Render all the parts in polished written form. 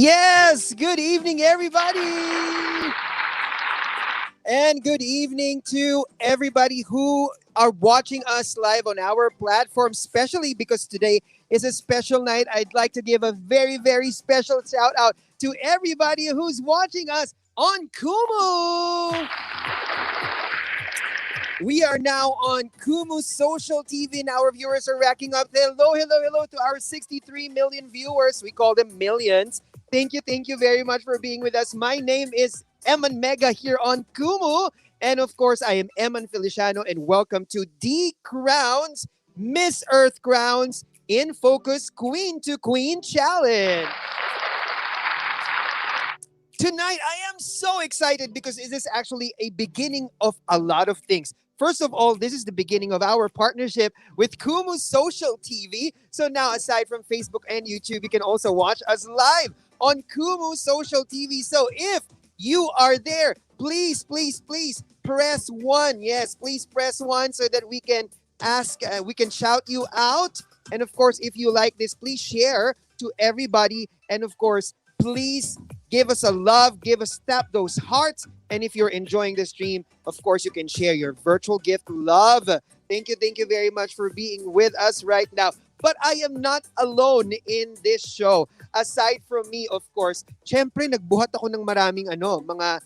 Yes, good evening, everybody. And good evening to everybody who are watching us live on our platform, especially because today is a special night. I'd like to give a very special shout out to everybody who's watching us on Kumu. We are now on Kumu Social TV, and our viewers are racking up. Hello to our 63 million viewers. We call them millions. Thank you very much for being with us. My name is Eman Mega here on Kumu. And of course, I am Eman Feliciano, and welcome to D Crowns, Miss Earth Crowns in Focus Queen to Queen Challenge. Tonight, I am so excited because it is actually a beginning of a lot of things. First of all, this is the beginning of our partnership with Kumu Social TV. So now, aside from Facebook and YouTube, you can also watch us live on Kumu Social TV. So if you are there, please press 1. Yes, please press 1 so that we can we can shout you out. And of course, if you like this, please share to everybody. And of course, please give us a love, tap those hearts. And if you're enjoying the stream, of course, you can share your virtual gift love. Thank you very much for being with us right now. But I am not alone in this show. Aside from me, of course, syempre nagbuhat ako ng maraming mga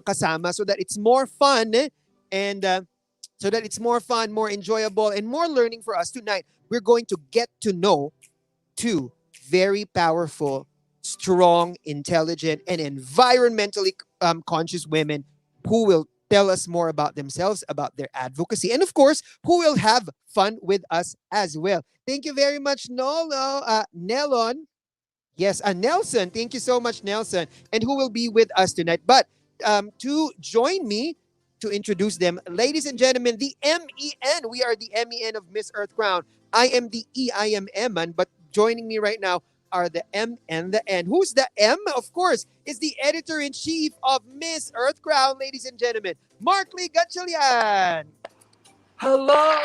kasama so that it's more fun and more enjoyable, and more learning for us tonight. We're going to get to know two very powerful, strong, intelligent, and environmentally conscious women who will tell us more about themselves, about their advocacy, and of course, who will have fun with us as well. Thank you very much, Nelon. Yes, Nelson. Thank you so much, Nelson. And who will be with us tonight. But to join me, to introduce them, ladies and gentlemen, the MEN. We are the MEN of Miss Earth Crown. I am the E, I am Eman, but joining me right now are the M and the N. Who's the M? Of course, is the editor-in-chief of Miss Earth Crown, ladies and gentlemen, Mark Lee Gatchalian. Hello,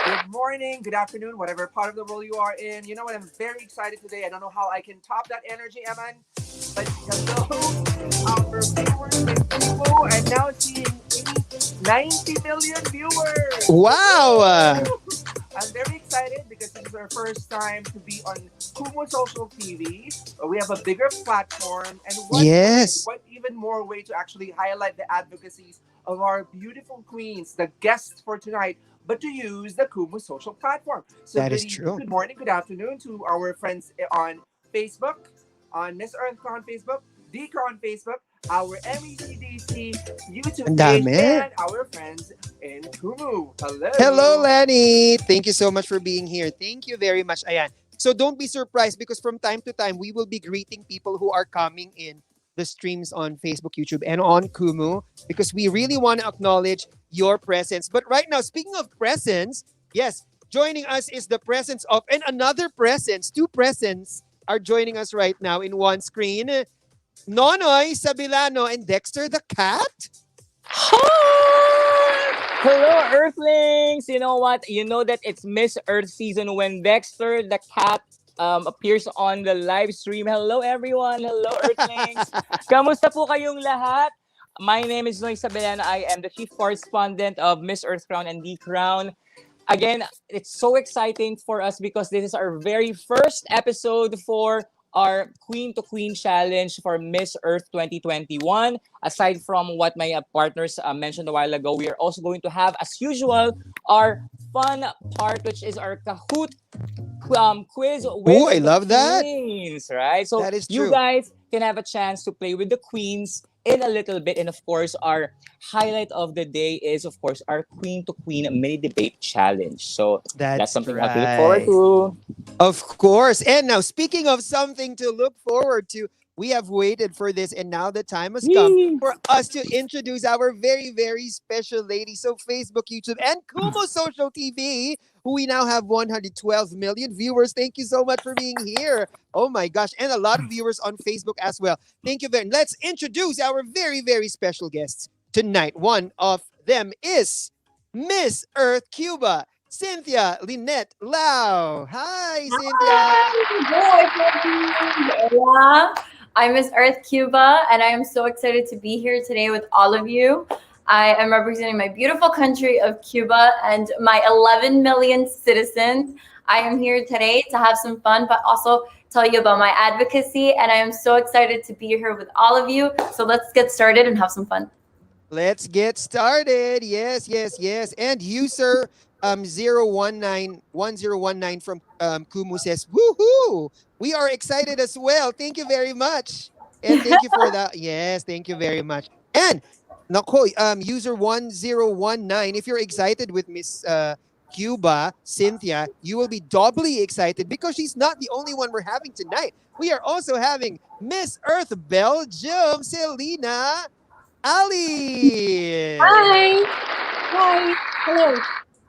good morning, good afternoon, whatever part of the world you are in. You know what? I'm very excited today. I don't know how I can top that energy, Eman. But hello, our viewers in Cuba, and now seeing 90 million viewers. Wow! I'm very excited because this is our first time to be on Kumu Social TV. We have a bigger platform, and what even more way to actually highlight the advocacies of our beautiful queens, the guests for tonight, but to use the Kumu Social platform. So that is true. Good morning, good afternoon to our friends on Facebook, on Miss Earth Crown Facebook, D Crown Facebook, our MECDC YouTube page, and our friends in Kumu. Hello, Lenny. Thank you so much for being here. Thank you very much, Ayan. So don't be surprised because from time to time, we will be greeting people who are coming in the streams on Facebook, YouTube, and on Kumu because we really want to acknowledge your presence. But right now, speaking of presence, yes, joining us is the presence of, and another presence, two presents are joining us right now in one screen. Nonoy Sabilano and Dexter the cat. Hi! Hello, Earthlings! You know what? You know that it's Miss Earth season when Dexter the cat appears on the live stream. Hello, everyone! Hello, Earthlings! Kamusta po kayong lahat? My name is Noy Sabelana. I am the chief correspondent of Miss Earth Crown and D Crown. Again, it's so exciting for us because this is our very first episode for our Queen to Queen Challenge for Miss Earth 2021. Aside from what my partners mentioned a while ago, we are also going to have, as usual, our fun part, which is our Kahoot quiz with I love that. Queens, right? So that is true. You guys can have a chance to play with the queens in a little bit. And of course, our highlight of the day is, of course, our Queen to Queen mini debate challenge. So that's something right. to look forward to. Of course. And now, speaking of something to look forward to, we have waited for this, and now the time has come for us to introduce our very special lady. So Facebook, YouTube, and Kumu Social TV, who we now have 112 million viewers. Thank you so much for being here. Oh my gosh. And a lot of viewers on Facebook as well. Thank you very much. Let's introduce our very special guests tonight. One of them is Miss Earth Cuba, Cynthia Linnet Lau. Hi, Cynthia. Hi, Hola, I'm Miss Earth Cuba, and I am so excited to be here today with all of you. I am representing my beautiful country of Cuba and my 11 million citizens. I am here today to have some fun, but also tell you about my advocacy, and I am so excited to be here with all of you. So let's get started and have some fun. Let's get started. Yes, yes, yes. And user 0191019 from Kumu says, "Woohoo! We are excited as well. Thank you very much." And thank you for that. Yes, thank you very much. And nako, user 1019, if you're excited with Miss Cuba, Cynthia, you will be doubly excited because she's not the only one we're having tonight. We are also having Miss Earth Belgium, Selena. Ali. Hi. Hi. Hello.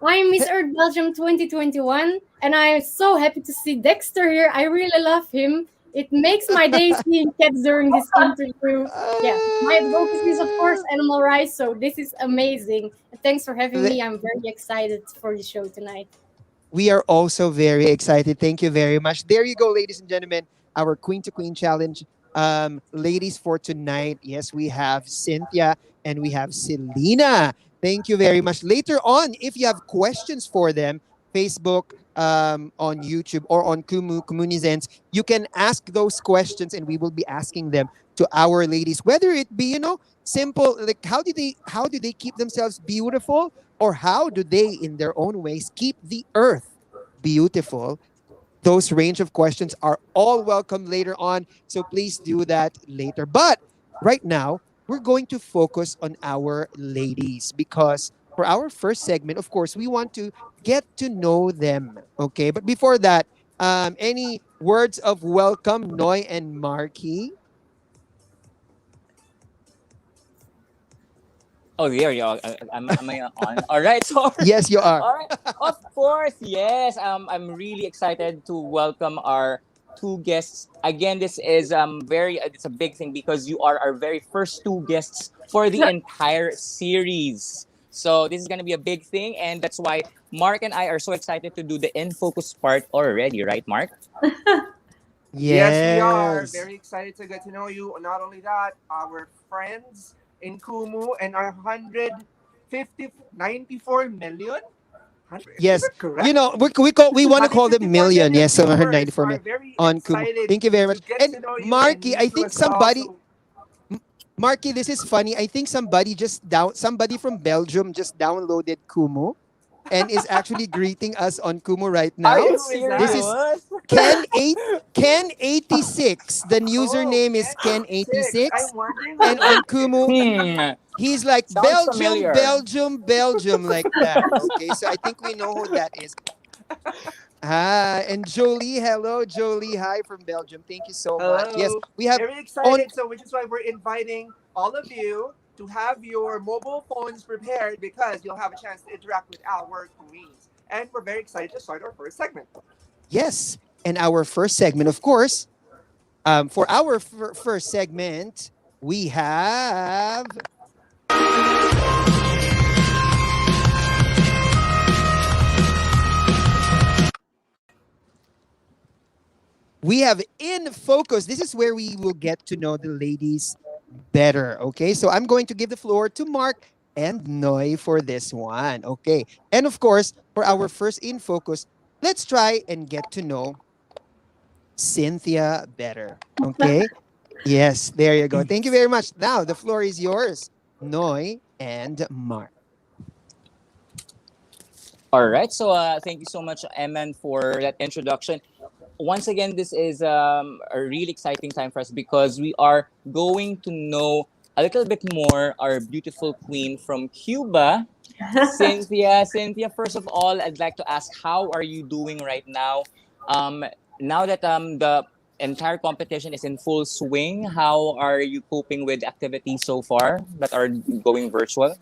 I'm Miss Earth Belgium 2021, and I'm so happy to see Dexter here. I really love him. It makes my day seeing cats during this interview. Yeah, my advocacy is, of course, animal rights, so this is amazing. Thanks for having me. I'm very excited for the show tonight. We are also very excited. Thank you very much. There you go, ladies and gentlemen. Our Queen to Queen challenge. Ladies, for tonight, yes, we have Cynthia and we have Selena. Thank you very much. Later on, if you have questions for them, Facebook, on YouTube, or on Kumunizens, you can ask those questions and we will be asking them to our ladies. Whether it be, simple, like how do they keep themselves beautiful, or how do they in their own ways keep the earth beautiful. Those range of questions are all welcome later on, so please do that later. But right now, we're going to focus on our ladies because for our first segment, of course, we want to get to know them. Okay, but before that, any words of welcome, Noy and Marky? Oh, there you are. Am I on? All right, sorry. Yes, you are. All right, of course, yes. I'm really excited to welcome our two guests. Again, this is very it's a big thing because you are our very first two guests for the entire series. So this is gonna be a big thing, and that's why Mark and I are so excited to do the in focus part already, right, Mark? Yes, we are Yes. very excited to get to know you. Not only that, our friends in Kumu and our 194 million. Is Yes. that correct? We want to call them 154 million. million Yes, viewers 794 are million very on Kumu. excited Thank you very to much. get And to know you and Marky, I meet you think as well. somebody So Marky, this is funny. I think somebody from Belgium just downloaded Kumu and is actually greeting us on Kumu right Are now. you who is This that? is serious? Ken86. The Oh, username is Ken 86. Ken86. I'm wondering who And on that Kumu, is. Hmm. he's like Sounds Belgium, familiar. Belgium, Belgium, like that. Okay, so I think we know who that is. Ah, and Jolie, hello, Jolie. Hi from Belgium. Thank you so much. Yes, Hello. we have Very on. excited. So, which is why we're inviting all of you to have your mobile phones prepared because you'll have a chance to interact with our queens. And we're very excited to start our first segment. Yes, and our first segment, of course. For our first segment, we have in focus. This is where we will get to know the ladies better. Okay, so I'm going to give the floor to Mark and Noy for this one. Okay, and of course, for our first in focus, let's try and get to know Cynthia better. Okay, yes, there you go. Thank you very much. Now the floor is yours, Noy and Mark. All right. So thank you so much, Eman, for that introduction. Once again, this is a really exciting time for us because we are going to know a little bit more our beautiful queen from Cuba, Cynthia. Cynthia, first of all, I'd like to ask, how are you doing right now? Um, now that the entire competition is in full swing, how are you coping with activities so far that are going virtual?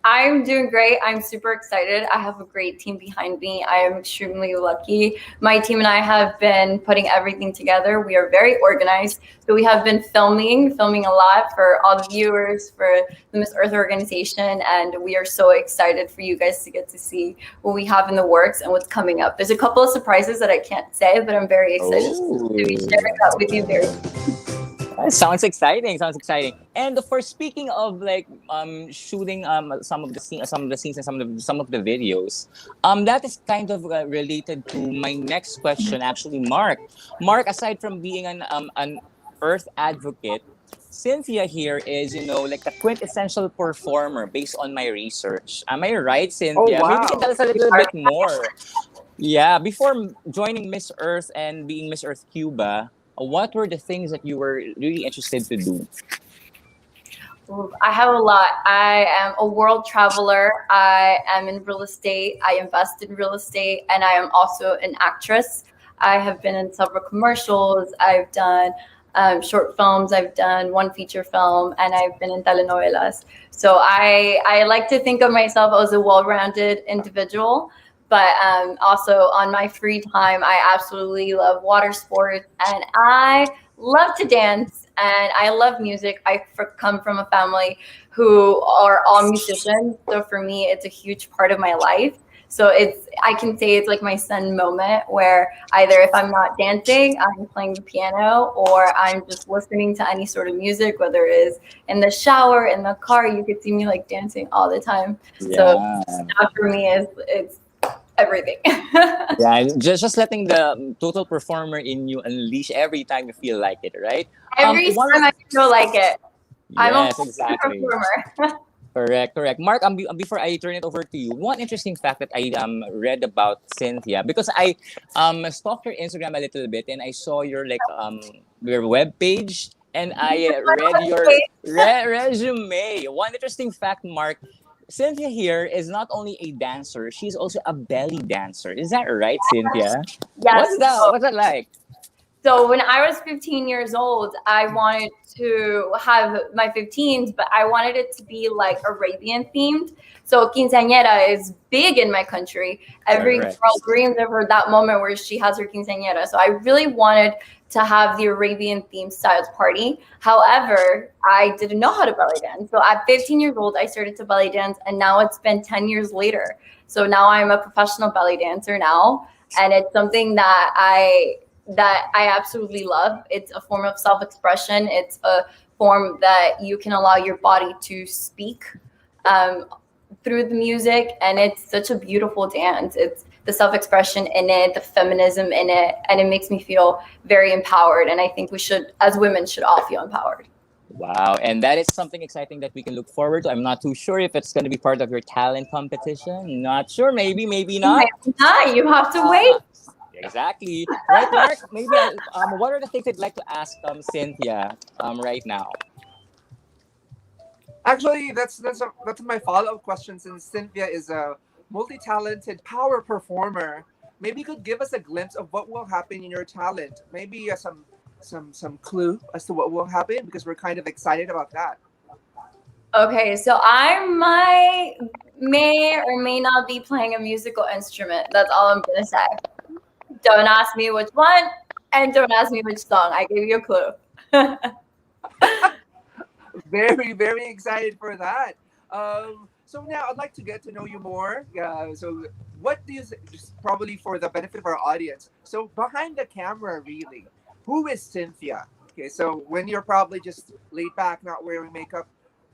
I'm doing great. I'm super excited. I have a great team behind me. I am extremely lucky. My team and I have been putting everything together. We are very organized. So we have been filming a lot for all the viewers, for the Miss Earth organization. And we are so excited for you guys to get to see what we have in the works and what's coming up. There's a couple of surprises that I can't say, but I'm very excited to be sharing that with you very Sounds exciting. Sounds exciting. And of course, speaking of like shooting some of the scenes and some of the videos, that is kind of related to my next question. Actually, Mark, aside from being an Earth advocate, Cynthia here is, like the quintessential performer based on my research. Am I right, Oh Cynthia? Maybe you can wow. tell us a little bit more. Yeah, before joining Miss Earth and being Miss Earth Cuba, what were the things that you were really interested to do? Ooh, I have a lot. I am a world traveler. I am in real estate. I invest in real estate, and I am also an actress. I have been in several commercials. I've done short films. I've done one feature film, and I've been in telenovelas. So I like to think of myself as a well-rounded individual. But also on my free time, I absolutely love water sports, and I love to dance, and I love music. Come from a family who are all musicians, so for me, it's a huge part of my life. So I can say it's like my Zen moment where either if I'm not dancing, I'm playing the piano, or I'm just listening to any sort of music, whether it is in the shower, in the car. You could see me like dancing all the time. So Yeah. that for me is it's everything. Yeah, just letting the total performer in you unleash every time you feel like it, right? Every One time I feel like it, I'm a Yes, exactly. performer. Correct, correct. Mark, before I turn it over to you, one interesting fact that I read about Cynthia, because I stalked your Instagram a little bit and I saw your web page, and I read your resume. One interesting fact, Mark, Cynthia here is not only a dancer, she's also a belly dancer. Is that right, Cynthia? Yes. What's that like? So when I was 15 years old, I wanted to have my 15s, but I wanted it to be like Arabian themed. So quinceañera is big in my country. Every Correct. girl dreams of her that moment where she has her quinceañera. So I really wanted to have the Arabian themed styles party. However, I didn't know how to belly dance. So at 15 years old, I started to belly dance, and now it's been 10 years later. So now I'm a professional belly dancer now, and it's something that I absolutely love. It's a form of self-expression. It's a form that you can allow your body to speak um, through the music, and it's such a beautiful dance. It's the self-expression in it, the feminism in it, and it makes me feel very empowered. And I think we should, as women, should all feel empowered. Wow, and that is something exciting that we can look forward to. I'm not too sure if it's going to be part of your talent competition. Not sure, maybe not. Maybe not. You have to wait. Exactly. Right, Mark? What are the things I'd like to ask Cynthia right now? Actually, that's my follow-up question. Since Cynthia is a multi-talented power performer, maybe you could give us a glimpse of what will happen in your talent. Maybe some clue as to what will happen, because we're kind of excited about that. Okay, so I may or may not be playing a musical instrument. That's all I'm gonna say. Don't ask me which one, and don't ask me which song. I gave you a clue. Very, very excited for that. So now I'd like to get to know you more. So what do you just probably for the benefit of our audience? So behind the camera, really, who is Cynthia? Okay, so when you're probably just laid back, not wearing makeup,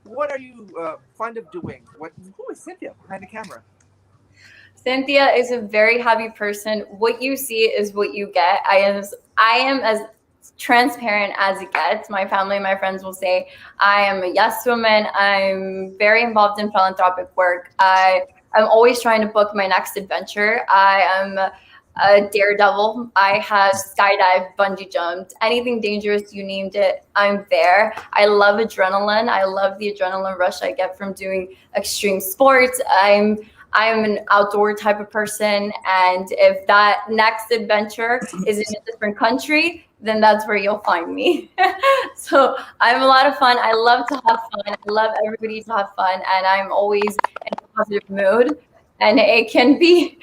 what are you fond of doing? Who is Cynthia behind the camera? Cynthia is a very happy person. What you see is what you get. I am as transparent as it gets. My family and my friends will say I am a yes woman. I'm very involved in philanthropic work. I'm always trying to book my next adventure. I am a daredevil. I have skydived, bungee jumped, anything dangerous, you named it, I'm there. I love adrenaline. I love the adrenaline rush I get from doing extreme sports. I'm an outdoor type of person, and if that next adventure is in a different country, then that's where you'll find me. So I'm a lot of fun. I love to have fun. I love everybody to have fun, and I'm always in a positive mood. And it can be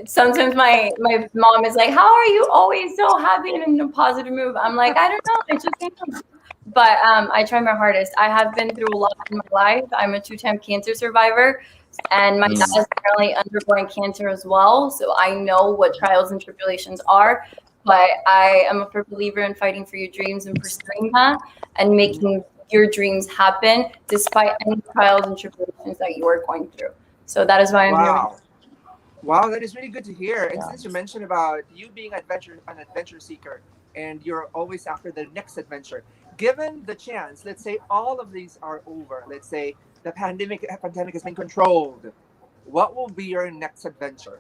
sometimes my mom is like, "How are you always so happy and in a positive mood?" I'm like, "I don't know. I just am." But I try my hardest. I have been through a lot in my life. I'm a two-time cancer survivor, and my dad Mm. is currently undergoing cancer as well. So I know what trials and tribulations are. But I am a firm believer in fighting for your dreams and pursuing that and making your dreams happen despite any trials and tribulations that you are going through. So that is why I'm here with you. Wow. Wow, that is really good to hear. And Yeah. since you mentioned about you being an adventure seeker, and you're always after the next adventure, given the chance, let's say all of these are over. Let's say the pandemic has been controlled. What will be your next adventure?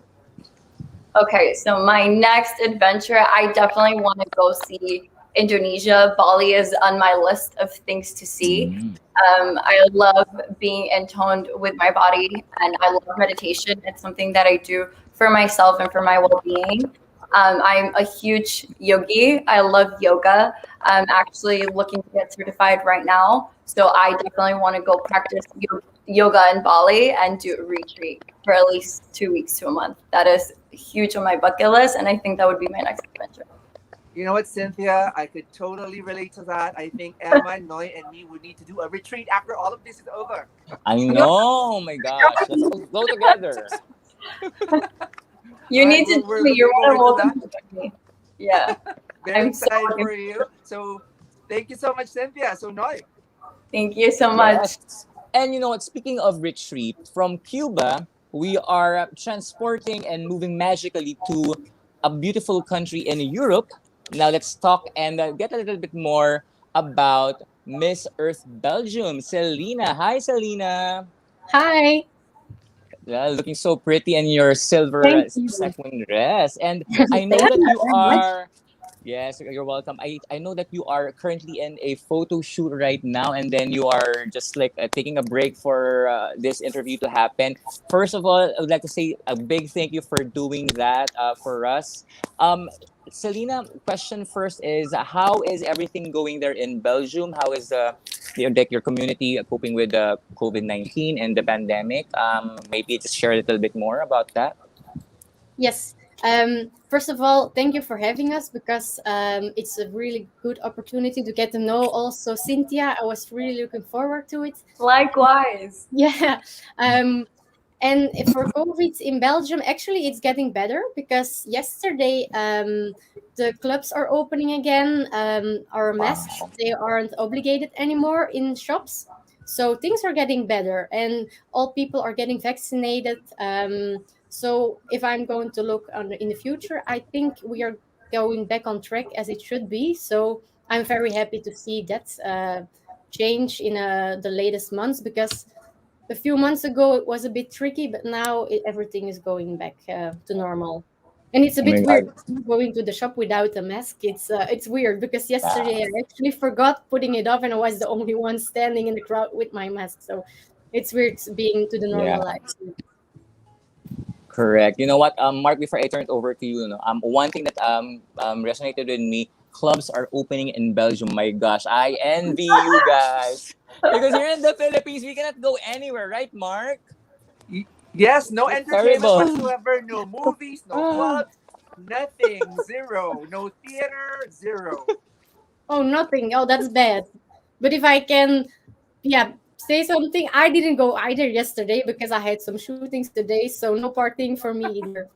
Okay, so my next adventure, I definitely want to go see Indonesia. Bali is on my list of things to see. Mm. I love being intoned with my body, and I love meditation. It's something that I do for myself and for my well-being. I'm a huge yogi. I love yoga. I'm actually looking to get certified right now. So I definitely want to go practice yoga in Bali and do a retreat for at least 2 weeks to a month. That is huge on my bucket list, and I think that would be my next adventure. You know what, Cynthia? I could totally relate to that. I think Emma, Noy, and me would need to do a retreat after all of this is over. I know. Oh my gosh. Let's all go together. You All right, need to join we're me. You're looking more than forward to that. welcome to join me. Yeah, Very I'm so excited looking for you. So thank you so much, Cynthia. So Noy. Thank you so much. Yes. And you know what? Speaking of retreat, from Cuba, we are transporting and moving magically to a beautiful country in Europe. Now let's talk and get a little bit more about Miss Earth Belgium, Selena. Hi, Selena. Hi. Yeah, looking so pretty in your silver Thank you. sequin dress. And I Thank know that you you very much. are. Yes, you're welcome. I know that you are currently in a photo shoot right now, and then you are just like taking a break for this interview to happen. First of all, I would like to say a big thank you for doing that for us. Um, Selena, question first is how is everything going there in Belgium? How is like your community coping with COVID-19 and the pandemic? Maybe just share a little bit more about that. Yes. First of all, thank you for having us because it's a really good opportunity to get to know also Cynthia. I was really looking forward to it. Likewise. Yeah. Um, and for COVID in Belgium, actually, it's getting better because yesterday the clubs are opening again. Our masks Wow. they aren't obligated anymore in shops, so things are getting better, and all people are getting vaccinated. So if I'm going to look on in the future, I think we are going back on track as it should be. So I'm very happy to see that change in the latest months because a few months ago it was a bit tricky, but now everything is going back to normal. And it's a Oh my bit weird God. going to the shop without a mask. It's weird because Yeah. yesterday I actually forgot putting it off, and I was the only one standing in the crowd with my mask. So it's weird being to the normal Yeah. life. Correct. You know what, Mark? Before I turn it over to you, one thing that resonated with me: clubs are opening in Belgium. My gosh, I envy you guys because here in the Philippines, we cannot go anywhere, right, Mark? Yes, no It's entertainment terrible. whatsoever, no movies, no clubs, nothing, zero. No theater, zero. Oh, nothing. Oh, that's bad. But if I can, yeah, say something. I didn't go either yesterday because I had some shootings today, so no partying for me either.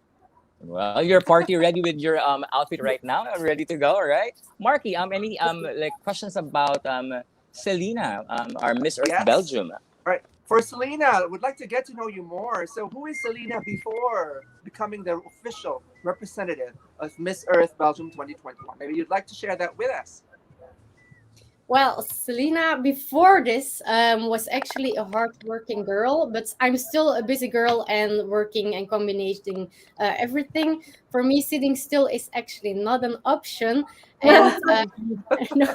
Well, you're party ready with your outfit right now, ready to go, right? Marky, any like questions about Selena, our Miss Earth Yes. Belgium? All right. For Selena, would like to get to know you more. So, who is Selena before becoming the official representative of Miss Earth Belgium 2021? Maybe you'd like to share that with us. Well, Selena, before this, was actually a hardworking girl, but I'm still a busy girl and working and combining everything. For me, sitting still is actually not an option. And no,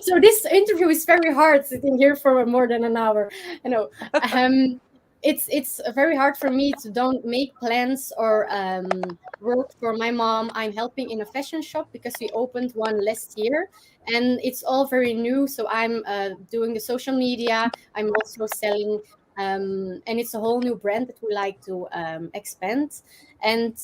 so this interview is very hard sitting here for more than an hour. You know, um, it's very hard for me to don't make plans or work for my mom. I'm helping in a fashion shop because we opened one last year, and it's all very new. So I'm doing the social media. I'm also selling, and it's a whole new brand that we like to expand. And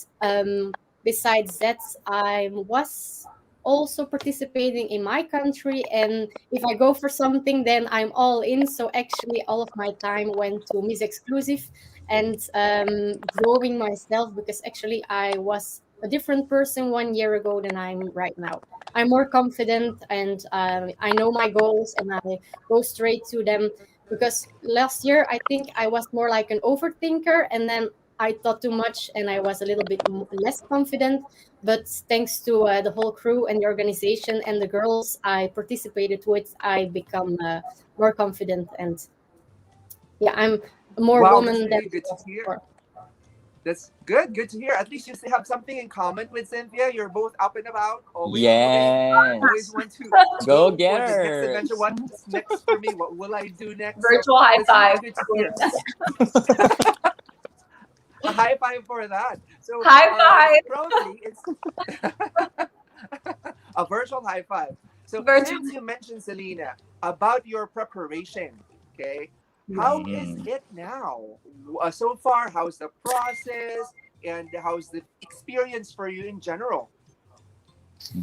besides that, I was also participating in my country, and if I go for something, then I'm all in. So actually all of my time went to Miss Exclusive and growing myself, because actually I was a different person 1 year ago than I'm right now. I'm more confident, and I know my goals and I go straight to them, because last year I think I was more like an overthinker, and then I thought too much and I was a little bit less confident. But thanks to the whole crew and the organization and the girls I participated with, I become more confident, and yeah, I'm a more Wow, that's woman than really I good to was hear. before. That's good. Good to hear. At least you still have something in common with Cynthia. You're both up and about, always moving, always Yes. want to Go go for the next adventure. getters. What's next for me? What will I do next? So Virtual high that's really five. good to hear. A high five for that. So High five. probably it's a virtual high five. So Virtual. since you mentioned Selena about your preparation, okay, how is Mm. it now? So far, how's the process and how's the experience for you in general?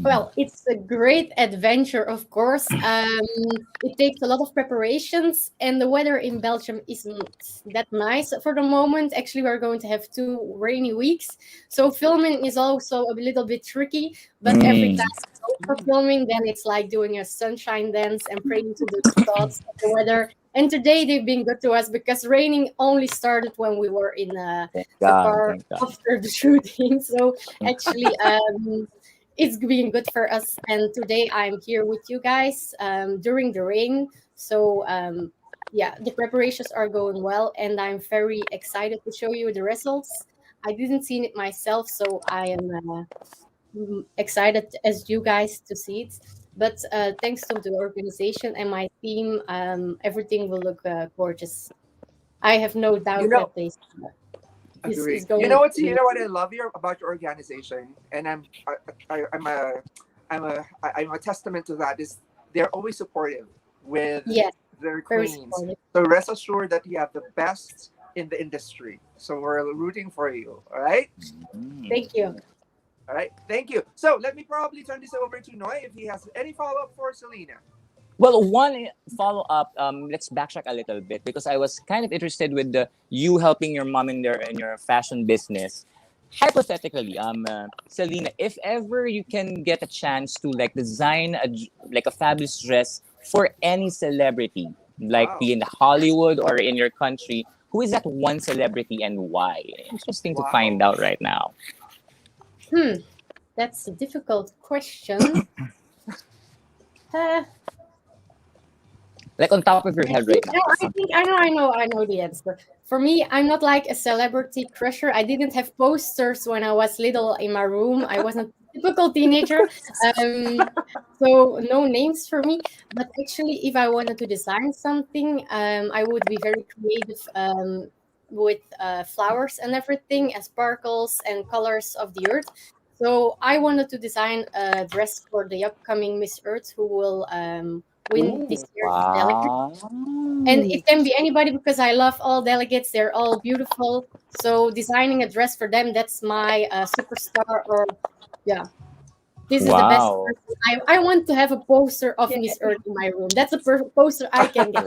Well, it's a great adventure, of course. It takes a lot of preparations, and the weather in Belgium isn't that nice for the moment. Actually, we're going to have 2 rainy weeks, so filming is also a little bit tricky. But every Mm. time we go for Mm. filming, then it's like doing a sunshine dance and praying to the gods of the weather. And today they've been good to us, because raining only started when we were in Thank the God. car Thank God. after the shooting. So actually, it's been good for us. And today I'm here with you guys during the rain. So yeah, the preparations are going well, and I'm very excited to show you the results. I didn't see it myself, so I am excited as you guys to see it. But thanks to the organization and my team, everything will look gorgeous. I have no You doubt know, that this agree. is You going know to what? You be. know what I love your about your organization, and I'm a testament to that. Is they're always supportive with Yes, their very queens. supportive. So rest assured that you have the best in the industry. So we're rooting for you. All right. Mm. Thank you. All right. Thank you. So let me probably turn this over to Noy if he has any follow up for Selena. Well, one follow up. Let's backtrack a little bit because I was kind of interested with the you helping your mom in your fashion business. Hypothetically, Selena, if ever you can get a chance to like design like a fabulous dress for any celebrity, like Wow. be in Hollywood or in your country, who is that one celebrity and why? Interesting to find Wow. out right now. Hmm, that's a difficult question. Uh, Like on top of your I head right think now. no, I know the answer. For me, I'm not like a celebrity crusher. I didn't have posters when I was little in my room. I wasn't a typical teenager. Um, so no names for me. But actually, if I wanted to design something, I would be very creative with flowers and everything, and sparkles and colors of the earth. So I wanted to design a dress for the upcoming Miss Earth, who will win this Ooh. year's delegate. Wow. And it can be anybody, because I love all delegates. They're all beautiful. So designing a dress for them, that's my superstar. Or yeah, this is the best Wow. person. I want to have a poster of Yeah. Miss Earth in my room. That's a poster I can get.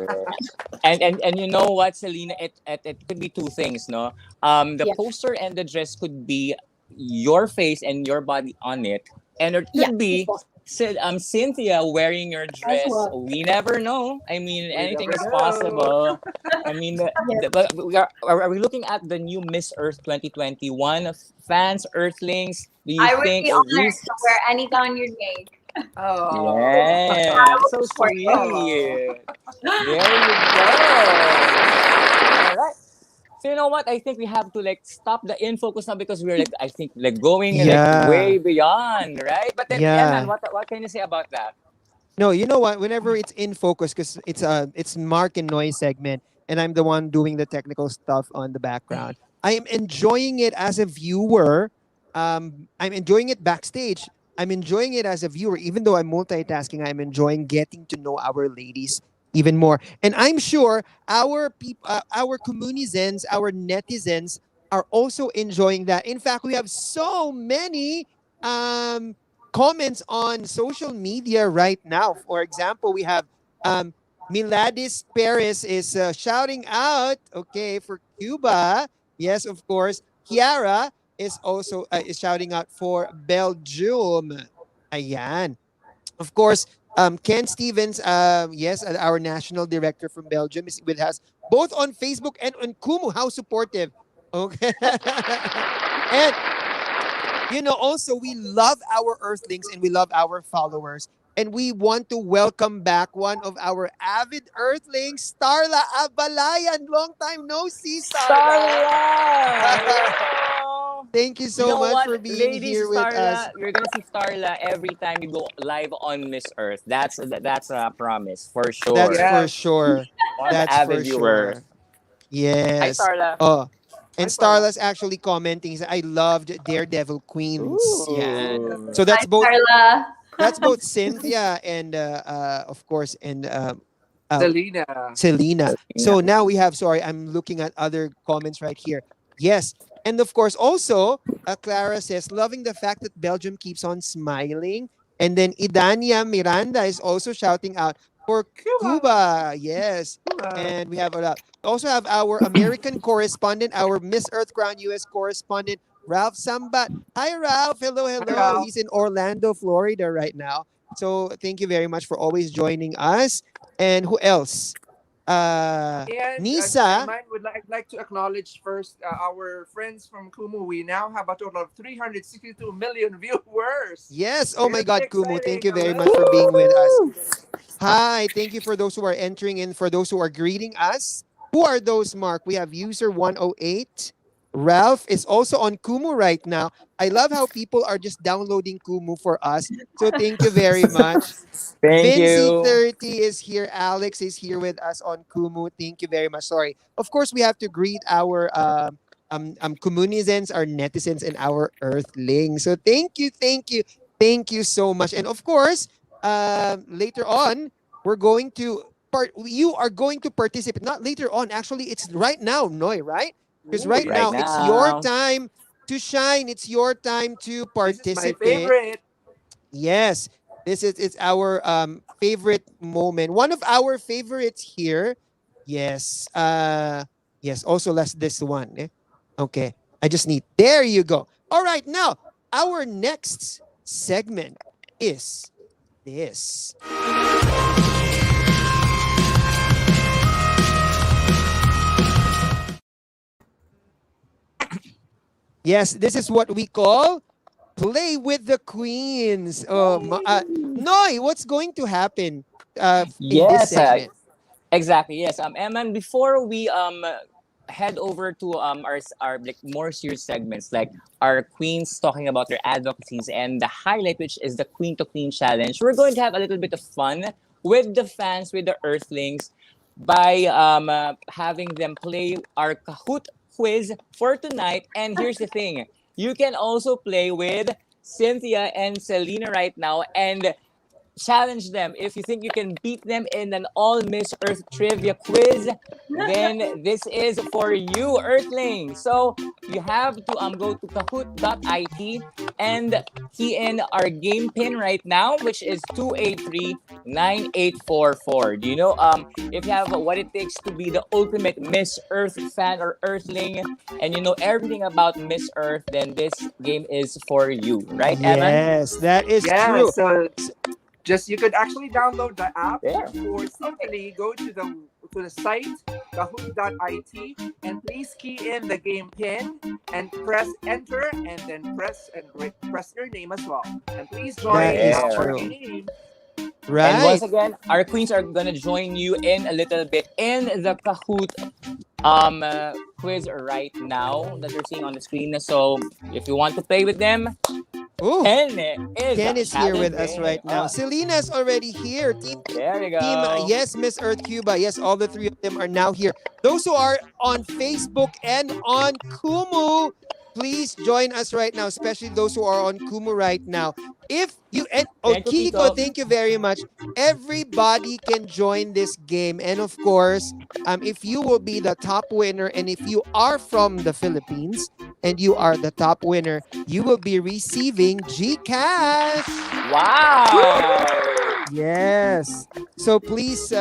And you know what, Selena, it could be two things, no? The Yeah, poster and the dress could be your face and your body on it, and it yeah, could as be well. Cynthia wearing your As dress. well. We never know. I mean, We anything never is know. possible. I mean, Yeah. but are we looking at the new Miss Earth 2021 fans, Earthlings? Do you I would think be honored to wear any gown you'd make. Oh. Yeah, so Support Oh. sweet. There you go. All right. So you know what? I think we have to like stop the in focus now because we're like I think like going like Yeah. way beyond, right? But then Eman, Yeah. what can you say about that? No, you know what? Whenever it's in focus, because it's Mark and Noise segment, and I'm the one doing the technical stuff on the background. I am enjoying it as a viewer. I'm enjoying it backstage. I'm enjoying it as a viewer, even though I'm multitasking. I'm enjoying getting to know our ladies even more, and I'm sure our communizens, our netizens, are also enjoying that. In fact, we have so many um, comments on social media right now. For example, we have um, Miladis Paris is shouting out, okay, for Cuba. Yes, of course. Kiara is also is shouting out for Belgium. Ayan. Of course, Ken Stevens, yes, our national director from Belgium, is with us both on Facebook and on Kumu. How supportive. Okay. And also we love our earthlings and we love our followers. And we want to welcome back one of our avid earthlings, Starla Abalayan. Long time no see, Starla. Starla! Hello! Thank you You so know much what, for being ladies, here with us. Starla, you're gonna see Starla every time you go live on Miss Earth. That's a promise for That's sure. for Yes. sure. One of the That's avid for viewers. sure. Hi, Yes. Starla. Oh, Hi, and Starla. Starla's actually commenting. I loved Daredevil Queens. Yeah. Ooh. So Hi, that's Carla. both Cynthia and of course and uh, Selena. Selena. Selena. So now we have, sorry, I'm looking at other comments right here. Yes. And of course, also, Clara says, loving the fact that Belgium keeps on smiling. And then Idania Miranda is also shouting out for Cuba. Cuba. Yes. Cuba. And we have a lot. We also have our American correspondent, our Miss Earth Crown US correspondent, Ralph Sambat. Hi, Ralph. Hello, Hi, hello. Ralph. He's in Orlando, Florida right now. So thank you very much for always joining us. And who else? And Nisa. I'd like to acknowledge first our friends from Kumu. We now have a total of 362 million viewers. Yes. Oh my Very God, Kumu. Thank exciting. you very much for Hello. being with us. Hi. Thank you for those who are entering in, for those who are greeting us. Who are those, Mark? We have user 108. Ralph is also on Kumu right now. I love how people are just downloading Kumu for us. So thank you very much. Thank you. Vinci30 is here. Alex is here with us on Kumu. Thank you very much. Sorry. Of course, we have to greet our communizens, our netizens, and our earthlings. So thank you so much. And of course, later on, we're going to you are going to participate. Not later on, actually, it's right now, Noy, right? Because Ooh, right yeah. Right now it's your now. time to shine. It's your time to This is my participate. favorite. Yes, this is it's our favorite moment. One of our favorites here. Yes. Yes, also last this one. Eh? Okay. I just need there you go. All right, now our next segment is this. Yes, this is what we call play with the queens. Noy, what's going to happen in this Yes, segment? exactly. Yes. And before we head over to our like more serious segments, like our queens talking about their advocacies and the highlight, which is the Queen to Queen challenge, we're going to have a little bit of fun with the fans, with the Earthlings, by having them play our Kahoot quiz for tonight. And here's the thing: you can also play with Cynthia and Selena right now, and challenge them. If you think you can beat them in an all Miss Earth trivia quiz, then this is for you, Earthling. So you have to go to kahoot.it and key in our game pin right now, which is 2839844. Do you know if you have what it takes to be the ultimate Miss Earth fan or Earthling, and you know everything about Miss Earth, then this game is for you, right, Eman? Yes, that is Yeah. true. So just you could actually download the app There. or simply go to the site kahoot.it and please key in the game pin and press enter and then press your name as well. And please That join is our There. true. game. And once Right. again, our queens are gonna join you in a little bit in the Kahoot quiz right now that you're seeing on the screen. So if you want to play with them, Oh, Ken is Ken is here with us challenging. right now. Selena's already here. There we Team, go. yes, Miss Earth Cuba. Yes, all the three of them are now here. Those who are on Facebook and on Kumu, please join us right now, especially those who are on Kumu right now. If you and oh Thank you, Kiko, Kiko. thank you very much. Everybody can join this game, and of course, if you will be the top winner, and if you are from the Philippines and you are the top winner, you will be receiving Gcash. Wow. Yes. So please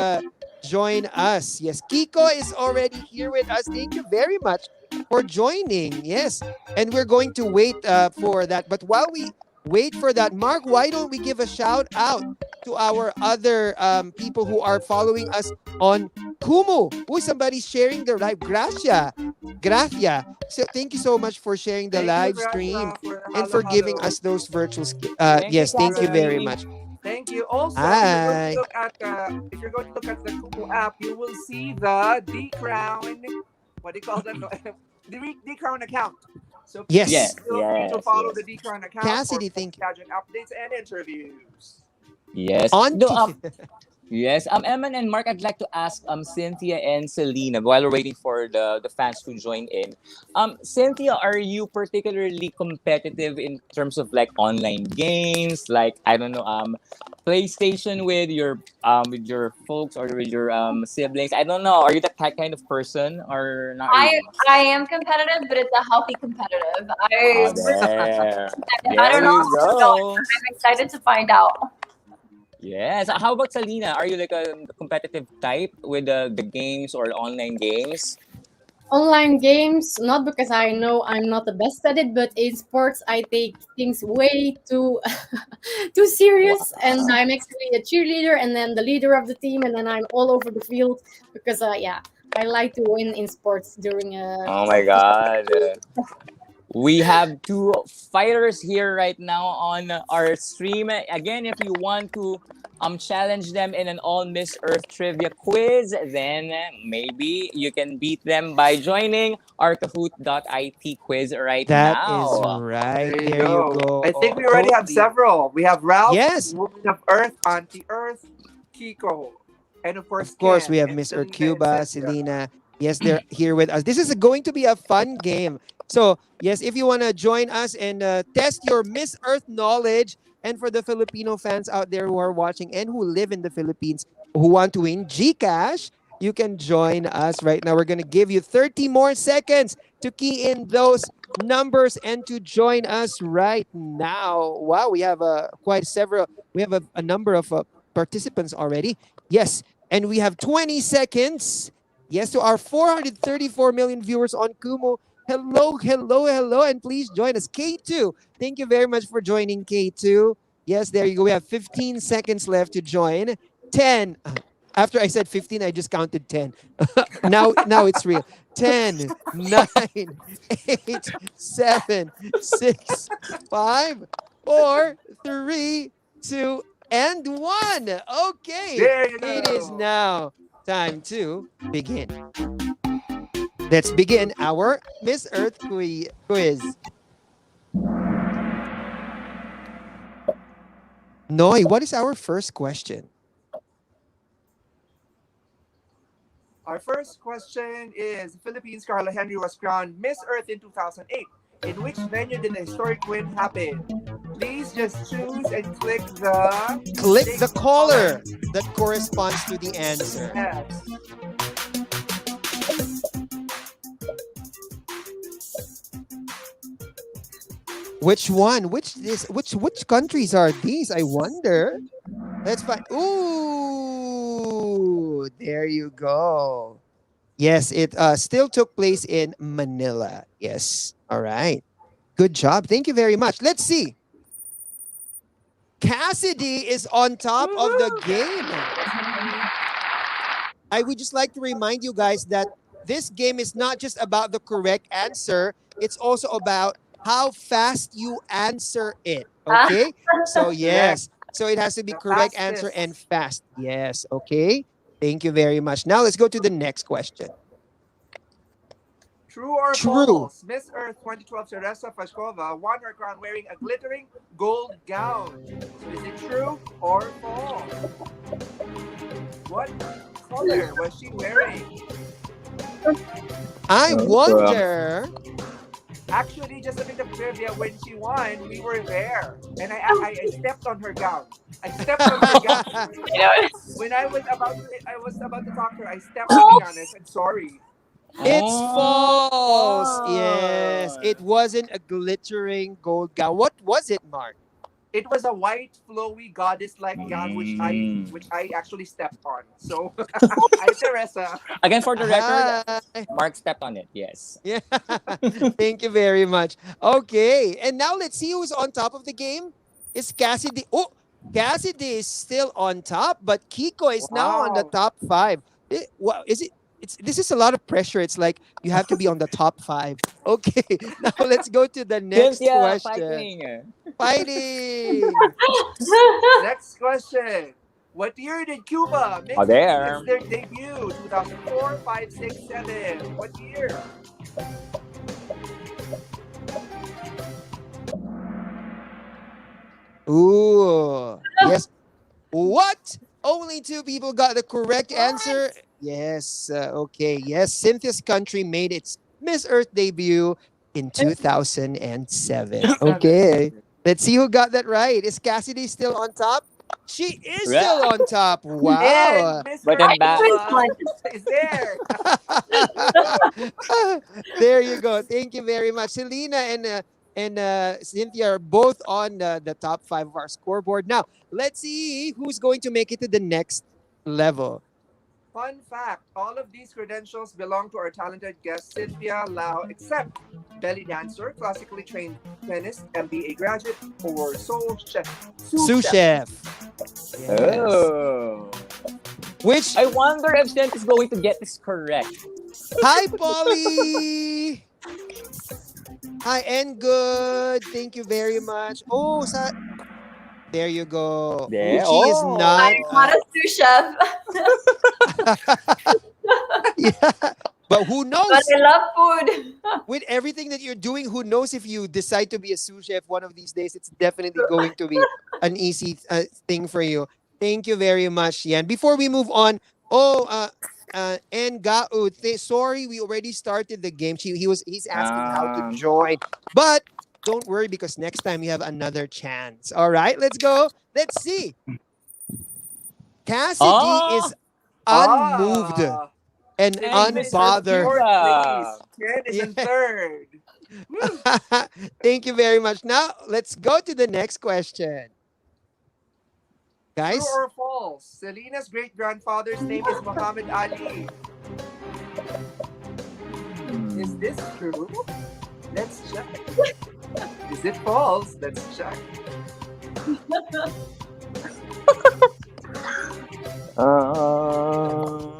join us. Yes, Kiko is already here with us. Thank you very much for joining. Yes. And we're going to wait for that. But while we wait for that, Mark, why don't we give a shout out to our other people who are following us on Kumu? Who somebody's sharing the live? Gracia. Gracia. So thank you so much for sharing the Thank you, live stream Gracia, for the and hello, for giving hello. us those virtual Thank you, yes, thank you very Cassidy. much. Thank you. Also, Hi. if you're going to look at the Kumu app, you will see the D Crown. What do you call that? D Crown account. So please Yes, Yes. feel free to yes, follow the yes. D Crown account for Cassidy, thank you. gadget updates and interviews. Yes. No, Auntie. yes. Eman and Mark, I'd like to ask Cynthia and Selena while we're waiting for the fans to join in. Cynthia, are you particularly competitive in terms of like online games, like I don't know, PlayStation with your folks or with your siblings? I don't know. Are you that kind of person or not I really? I am competitive, but it's a healthy competitive. Oh, there. I There don't know you how it's going. go. I'm excited to find out. Yes. How about Selena? Are you like a competitive type with the games or online games? Online games, not because I know I'm not the best at it, but in sports I take things way too too serious, and Wow. I'm actually a cheerleader and then the leader of the team, and then I'm all over the field because yeah, I like to win in sports during Oh my competition. God. We have two fighters here right now on our stream. Again, if you want to challenge them in an all Miss Earth trivia quiz, then maybe you can beat them by joining our Kahoot.it quiz right That is now. right. There you There you go. go. I think we already have Totally. several. We have Ralph, Yes. Woman of Earth, Auntie Earth, Kiko, and of course Of course, Ken we have and Miss Earth Selena and Cuba, Cynthia. Selena. Yes, they're here with us. This is going to be a fun game. So, yes, if you want to join us and test your Miss Earth knowledge, and for the Filipino fans out there who are watching and who live in the Philippines who want to win Gcash, you can join us right now. We're going to give you 30 more seconds to key in those numbers and to join us right now. Wow, we have quite several. We have a number of participants already. Yes, and we have 20 seconds. Yes, to our 434 million viewers on Kumu. Hello, hello, hello, and please join us. K2, thank you very much for joining K2. Yes, there you go. We have 15 seconds left to join. 10. After I said 15, I just counted 10. Now it's real. 10, 9, 8, 7, 6, 5, 4, 3, 2, and 1. Okay, There you it is go. now time to begin. Let's begin our Miss Earth quiz. Noy, what is our first question? Our first question is Philippines Carla Henry was crowned Miss Earth in 2008. In which venue did the historic win happen? Please just choose and click the Click big the color. caller that corresponds to the answer. Yes. Which one? Which countries are these? I wonder. Let's find. Ooh, there you go. Yes, it still took place in Manila. Yes. All right. Good job. Thank you very much. Let's see. Cassidy is on top of the Woohoo! game. I would just like to remind you guys that this game is not just about the correct answer, it's also about how fast you answer it. Ah, Okay? So, Correct. yes. So, it has to be The correct answer and fastest. fast. Yes. Okay? Thank you very much. Now, let's go to the next question. True or True. false? Miss Earth 2012 Teresa Pashkova won her crown wearing a glittering gold gown. So is it true or false? What color was she wearing? I Uh, wonder. Actually, just a bit of trivia. When she won, we were there, and I stepped on her gown. I stepped on her gown You know, when I was about to talk to her. I stepped on the gown. I said sorry. It's false. Yes, Oh. it wasn't a glittering gold gown. What was it, Mark? It was a white, flowy, goddess-like gown, Mm. which I actually stepped on. So, hi Teresa. Again, for the record, Hi. Mark stepped on it. Yes. Yeah. Thank you very much. Okay, and now let's see who's on top of the game. Is Cassidy? Oh, Cassidy is still on top, but Kiko is now on the Wow. top five. Is it? It's this is a lot of pressure. It's like you have to be on the top five. Okay, now let's go to the next Cynthia question. fighting. Fighting. Next question. What year did Cuba Oh, make its there. their debut? 2004, 5, 6, 7. What year? Ooh. Yes. What? Only two people got the correct answer. Yes. Okay. Yes. Cynthia's country made its Miss Earth debut in 2007. Okay. Let's see who got that right. Is Cassidy still on top? She is still Right. on top. And Wow. Miss But Earth then back. Cuba is there. There you go. Thank you very much. Selena and Cynthia are both on the top five of our scoreboard. Now, let's see who's going to make it to the next level. Fun fact, all of these credentials belong to our talented guest Cynthia Lau, except belly dancer, classically trained pianist, MBA graduate, or soul chef. Sous Sous chef. chef. Yes. Oh. Which, I wonder if Cynthia is going to get this correct. hi, Polly. Hi, and good. Thank you very much. Oh, there you go. There. She is not. I'm not a sous chef, Yeah. But who but knows? I love food. With everything that you're doing, who knows if you decide to be a sous chef one of these days, it's definitely going to be an easy thing for you. Thank you very much, Yan. Before we move on, oh, and Gao, sorry, we already started the game. He's asking how to Um, join, but don't worry because next time you have another chance. All right, let's go. Let's see. Cassidy oh, is unmoved Ah, and and Miss Earth unbothered. fourth place. Cuba. Ken is in Yeah. third. Woo. Thank you very much. Now, let's go to the next question. True Guys, or false? Selena's great grandfather's name is Muhammad Ali. Is this true? Let's check. Is it false? Let's check. Um,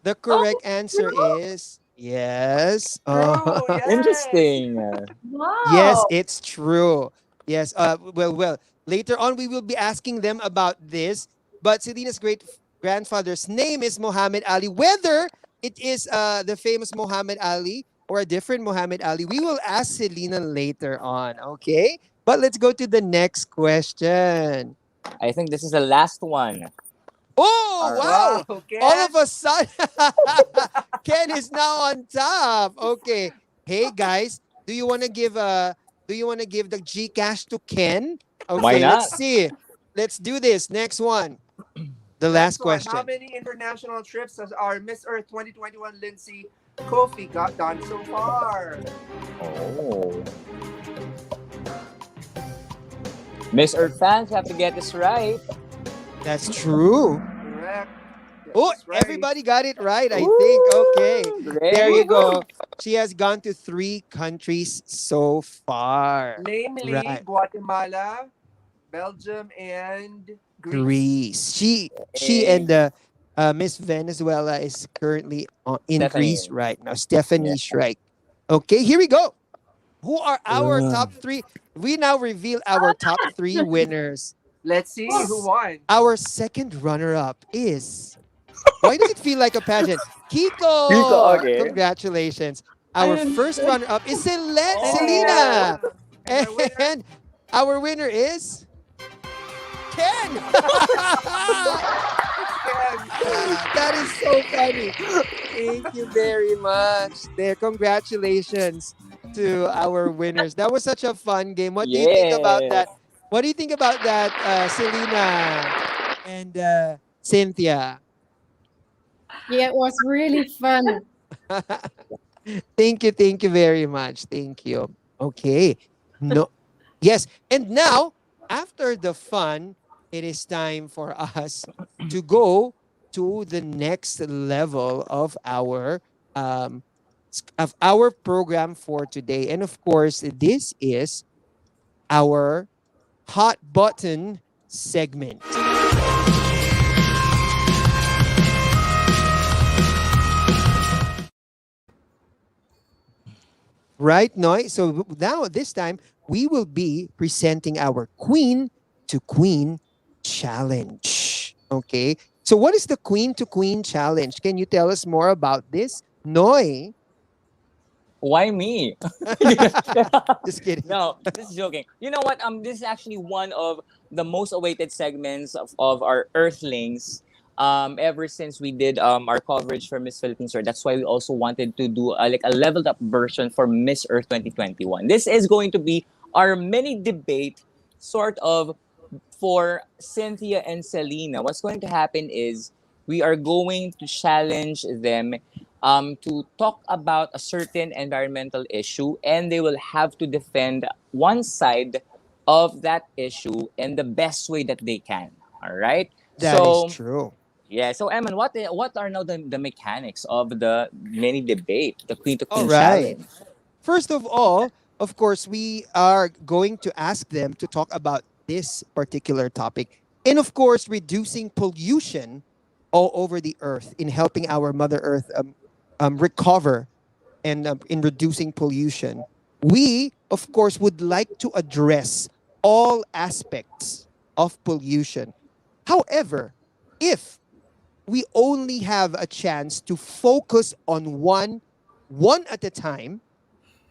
the correct answer is yes. True, yes. interesting. Yes, Wow. it's true. Yes. Well. Later on, we will be asking them about this. But Selena's great grandfather's name is Muhammad Ali. Whether it is the famous Muhammad Ali or a different Muhammad Ali, we will ask Selena later on. Okay. But let's go to the next question. I think this is the last one. Oh, Alright. wow. Wow, Ken. All of a sudden, Ken is now on top. Okay. Hey guys, do you want to give the Gcash to Ken? Why Okay, not? let's see. Let's do this. Next one. The last Next one. question. How many international trips has our Miss Earth 2021 Lindsay Kofi got done so far? Oh. Miss Earth fans have to get this right. That's true. Correct. Oh, That's right. everybody got it right, I think. Okay. Great. There you go. She has gone to 3 countries so far. Namely Right. Guatemala, Belgium, and Greece. Greece. She Hey. and Miss Venezuela is currently in Stephanie. Greece right now. Stephanie Shrike. Okay, here we go. Who are our Ugh. top 3? We now reveal our top 3 winners Let's see who won. Our second runner-up is... Why does it feel like a pageant? Rico, Kiko! okay. Congratulations. Our I'm first runner-up is Oh, Selena. Oh, and our winner. And our winner is... Ken! It's Ken. That is so funny. Thank you very much. There, congratulations to our winners. That was such a fun game. What do you think about yes. that? What do you think about that, Selena and Cynthia? Yeah, it was really fun. Thank you very much. Thank you. Okay. No. Yes. And now, after the fun, it is time for us to go to the next level um of our program for today. And of course, this is our hot button segment. Right, Noy? So now, this time, we will be presenting our Queen to Queen Challenge. Okay. So, what is the Queen to Queen Challenge? Can you tell us more about this? Noy? Why me? Just kidding. No, just joking. You know what? This is actually one of the most awaited segments of our Earthlings. Ever since we did our coverage for Miss Philippines Tour, that's why we also wanted to do like a leveled up version for Miss Earth 2021. This is going to be our mini debate, sort of, for Cynthia and Selena. What's going to happen is we are going to challenge them to talk about a certain environmental issue, and they will have to defend one side of that issue in the best way that they can. All right. That is So true. yeah. So Eman, what are now the mechanics of the mini debate, the Queen to All Queen right. challenge? First of all, of course, we are going to ask them to talk about this particular topic. And of course, reducing pollution all over the earth in helping our Mother Earth recover and in reducing pollution. We, of course, would like to address all aspects of pollution. However, if we only have a chance to focus on one at a time,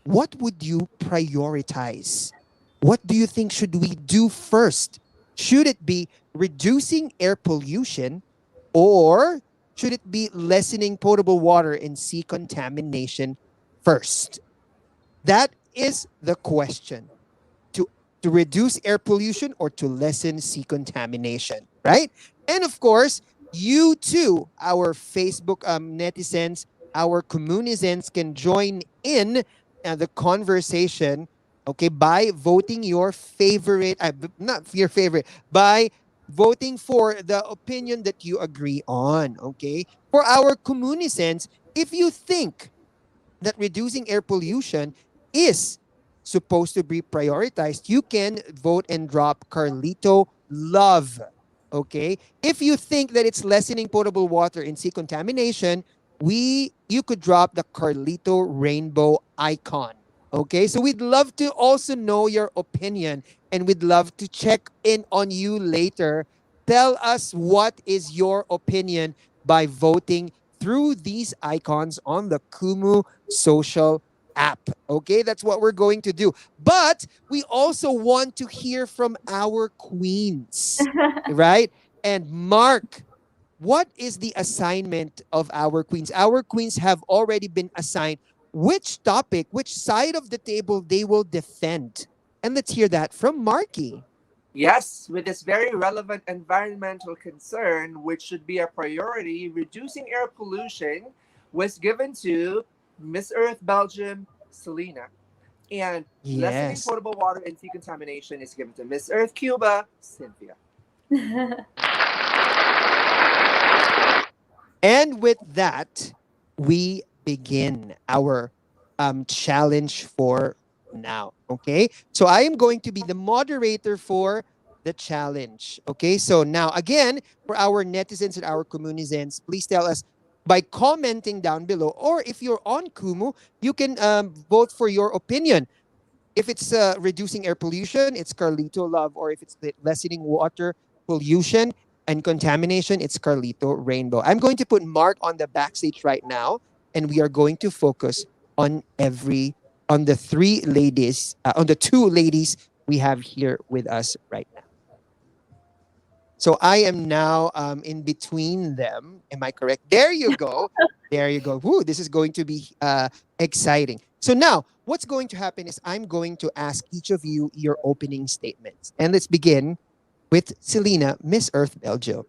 what would you prioritize? What do you think should we do first? Should it be reducing air pollution, or should it be lessening potable water and sea contamination first? That is the question. To to reduce air pollution or to lessen sea contamination, right? And of course, you too, our Facebook netizens, our communizens can join in the conversation, okay, by voting your favorite, not your favorite, by voting for the opinion that you agree on, okay? For our communizens, if you think that reducing air pollution is supposed to be prioritized, you can vote and drop Carlito Love. Okay? If you think that it's lessening potable water and sea contamination, you could drop the Carlito Rainbow icon. Okay? So we'd love to also know your opinion, and we'd love to check in on you later. Tell us what is your opinion by voting through these icons on the Kumu social app. Okay, that's what we're going to do. But we also want to hear from our queens, right? And Mark, what is the assignment of our queens? Our queens have already been assigned which topic, which side of the table they will defend. And let's hear that from Marky. Yes, with this very relevant environmental concern, which should be a priority, reducing air pollution was given to Miss Earth Belgium, Selena. And lessening Yes. potable water and decontamination is given to Miss Earth Cuba, Cynthia. And with that, we begin our challenge for now. Okay. So I am going to be the moderator for the challenge. Okay. So now, again, for our netizens and our communizens, please tell us by commenting down below, or if you're on Kumu, you can vote for your opinion. If it's reducing air pollution, it's Carlito Love. Or if it's lessening water pollution and contamination, it's Carlito Rainbow. I'm going to put Mark on the backstage right now, and we are going to focus on on the three ladies, on the two ladies we have here with us right now. So I am now in between them. Am I correct? There you go. There you go. Woo, this is going to be exciting. So now, what's going to happen is I'm going to ask each of you your opening statements. And let's begin with Selena, Miss Earth Belgium.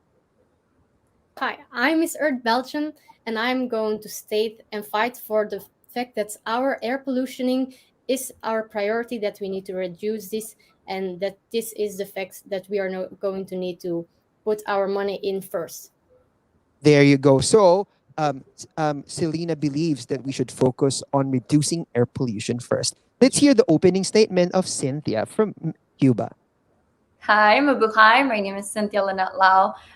Hi, I'm Miss Earth Belgium, and I'm going to state and fight for the fact that our air pollutioning is our priority, that we need to reduce this, and that this is the fact that we are going to need to put our money in first. There you go. So, Selena believes that we should focus on reducing air pollution first. Let's hear the opening statement of Cynthia from Cuba. Hi, mabuhay. My name is Cynthia Linnet,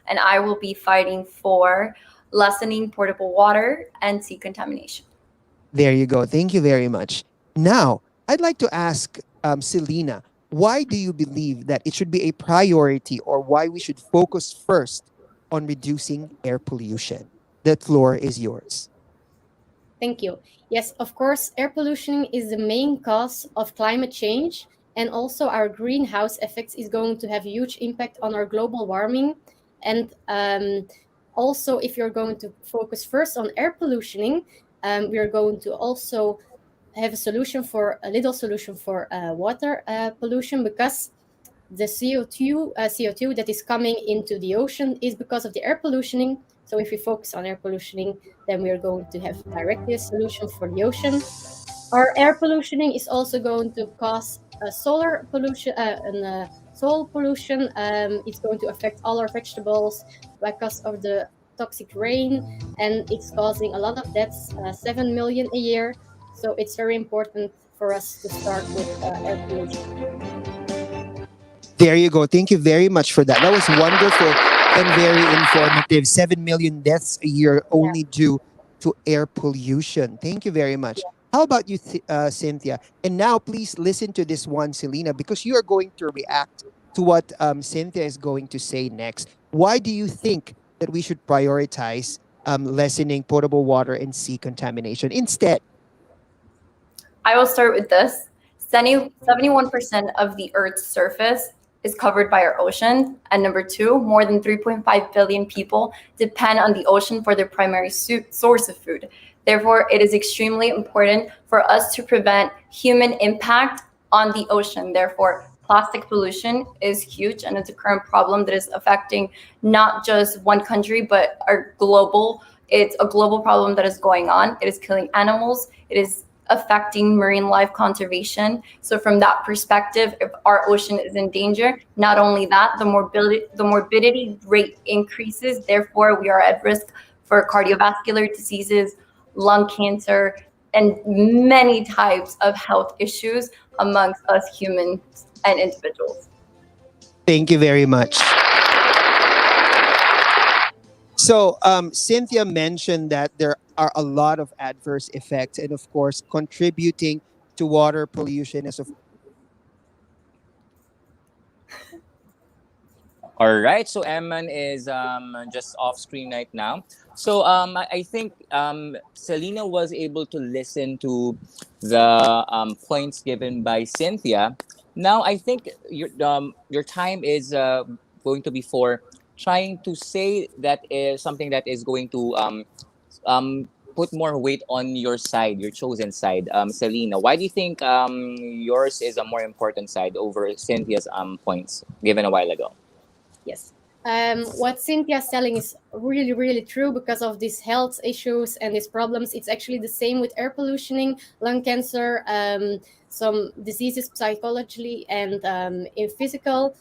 and I will be fighting for lessening portable water and sea contamination. There you go. Thank you very much. Now, I'd like to ask Selena, why do you believe that it should be a priority, or why we should focus first on reducing air pollution? The floor is yours. Thank you. Yes, of course, air pollution is the main cause of climate change, and also our greenhouse effects is going to have a huge impact on our global warming. And also, if you're going to focus first on air pollutioning, we are going to also have a little solution for water pollution, because the CO2 that is coming into the ocean is because of the air pollutioning. So if we focus on air pollutioning, then we are going to have directly a solution for the ocean. Our air pollutioning is also going to cause solar pollution and soil pollution. It's going to affect all our vegetables because of the toxic rain, and it's causing a lot of deaths, 7 million a year. So it's very important for us to start with air pollution. There you go. Thank you very much for that. That was wonderful and very informative. 7 million deaths a year only due to air pollution. Thank you very much. How about you, Cynthia? And now, please listen to this one, Selena, because you are going to react to what Cynthia is going to say next. Why do you think that we should prioritize lessening potable water and sea contamination instead? I will start with this. 71% of the Earth's surface is covered by our ocean. And number two, more than 3.5 billion people depend on the ocean for their primary source of food. Therefore, it is extremely important for us to prevent human impact on the ocean. Therefore, plastic pollution is huge, and it's a current problem that is affecting not just one country, but our global. It's a global problem that is going on. It is killing animals. It is affecting marine life conservation. So from that perspective, if our ocean is in danger, not only that, the morbidity rate increases. Therefore, we are at risk for cardiovascular diseases, lung cancer, and many types of health issues amongst us humans and individuals. Thank you very much. So, Cynthia mentioned that there are a lot of adverse effects, and of course, contributing to water pollution is of. All right, so Eman is just off screen right now. So I think Selena was able to listen to the points given by Cynthia. Now I think your time is going to be for trying to say that is something that is going to put more weight on your side, your chosen side. Selena, why do you think yours is a more important side over Cynthia's points given a while ago? Yes. What Cynthia's telling is really, really true because of these health issues and these problems. It's actually the same with air pollutioning, lung cancer, some diseases psychologically and in physical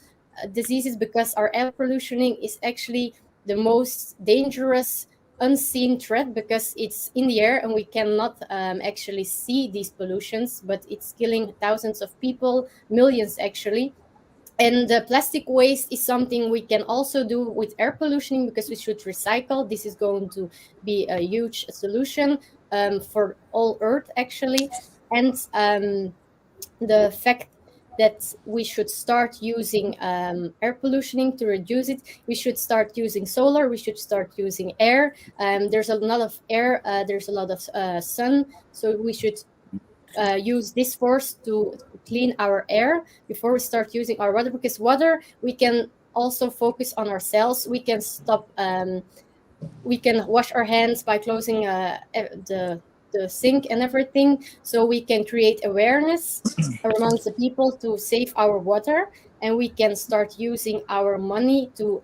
diseases, because our air pollutioning is actually the most dangerous unseen threat, because it's in the air and we cannot actually see these pollutions, but it's killing thousands of people, millions actually. And the plastic waste is something we can also do with air pollution, because we should recycle. This is going to be a huge solution for all Earth, actually. And the fact that we should start using air pollutioning to reduce it. We should start using solar. We should start using air. There's a lot of air. There's a lot of sun. So we should use this force to clean our air before we start using our water. Because water, we can also focus on ourselves. We can stop. We can wash our hands by closing the sink and everything. So we can create awareness amongst the people to save our water, and we can start using our money to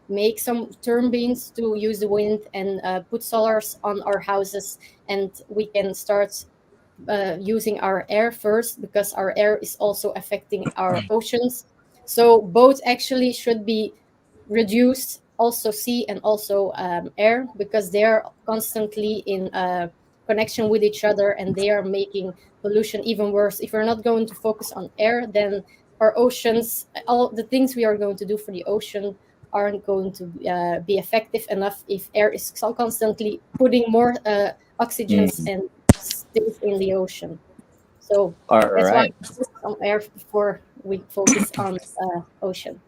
make some turbines to use the wind and put solars on our houses, and we can start using our air first, because our air is also affecting our oceans. So both actually should be reduced, also sea and also air, because they are constantly in connection with each other, and they are making pollution even worse. If we're not going to focus on air, then our oceans, all the things we are going to do for the ocean aren't going to be effective enough if air is so constantly putting more oxygens Mm. and stays in the ocean. So All that's why right. we focus on air before we focus on ocean.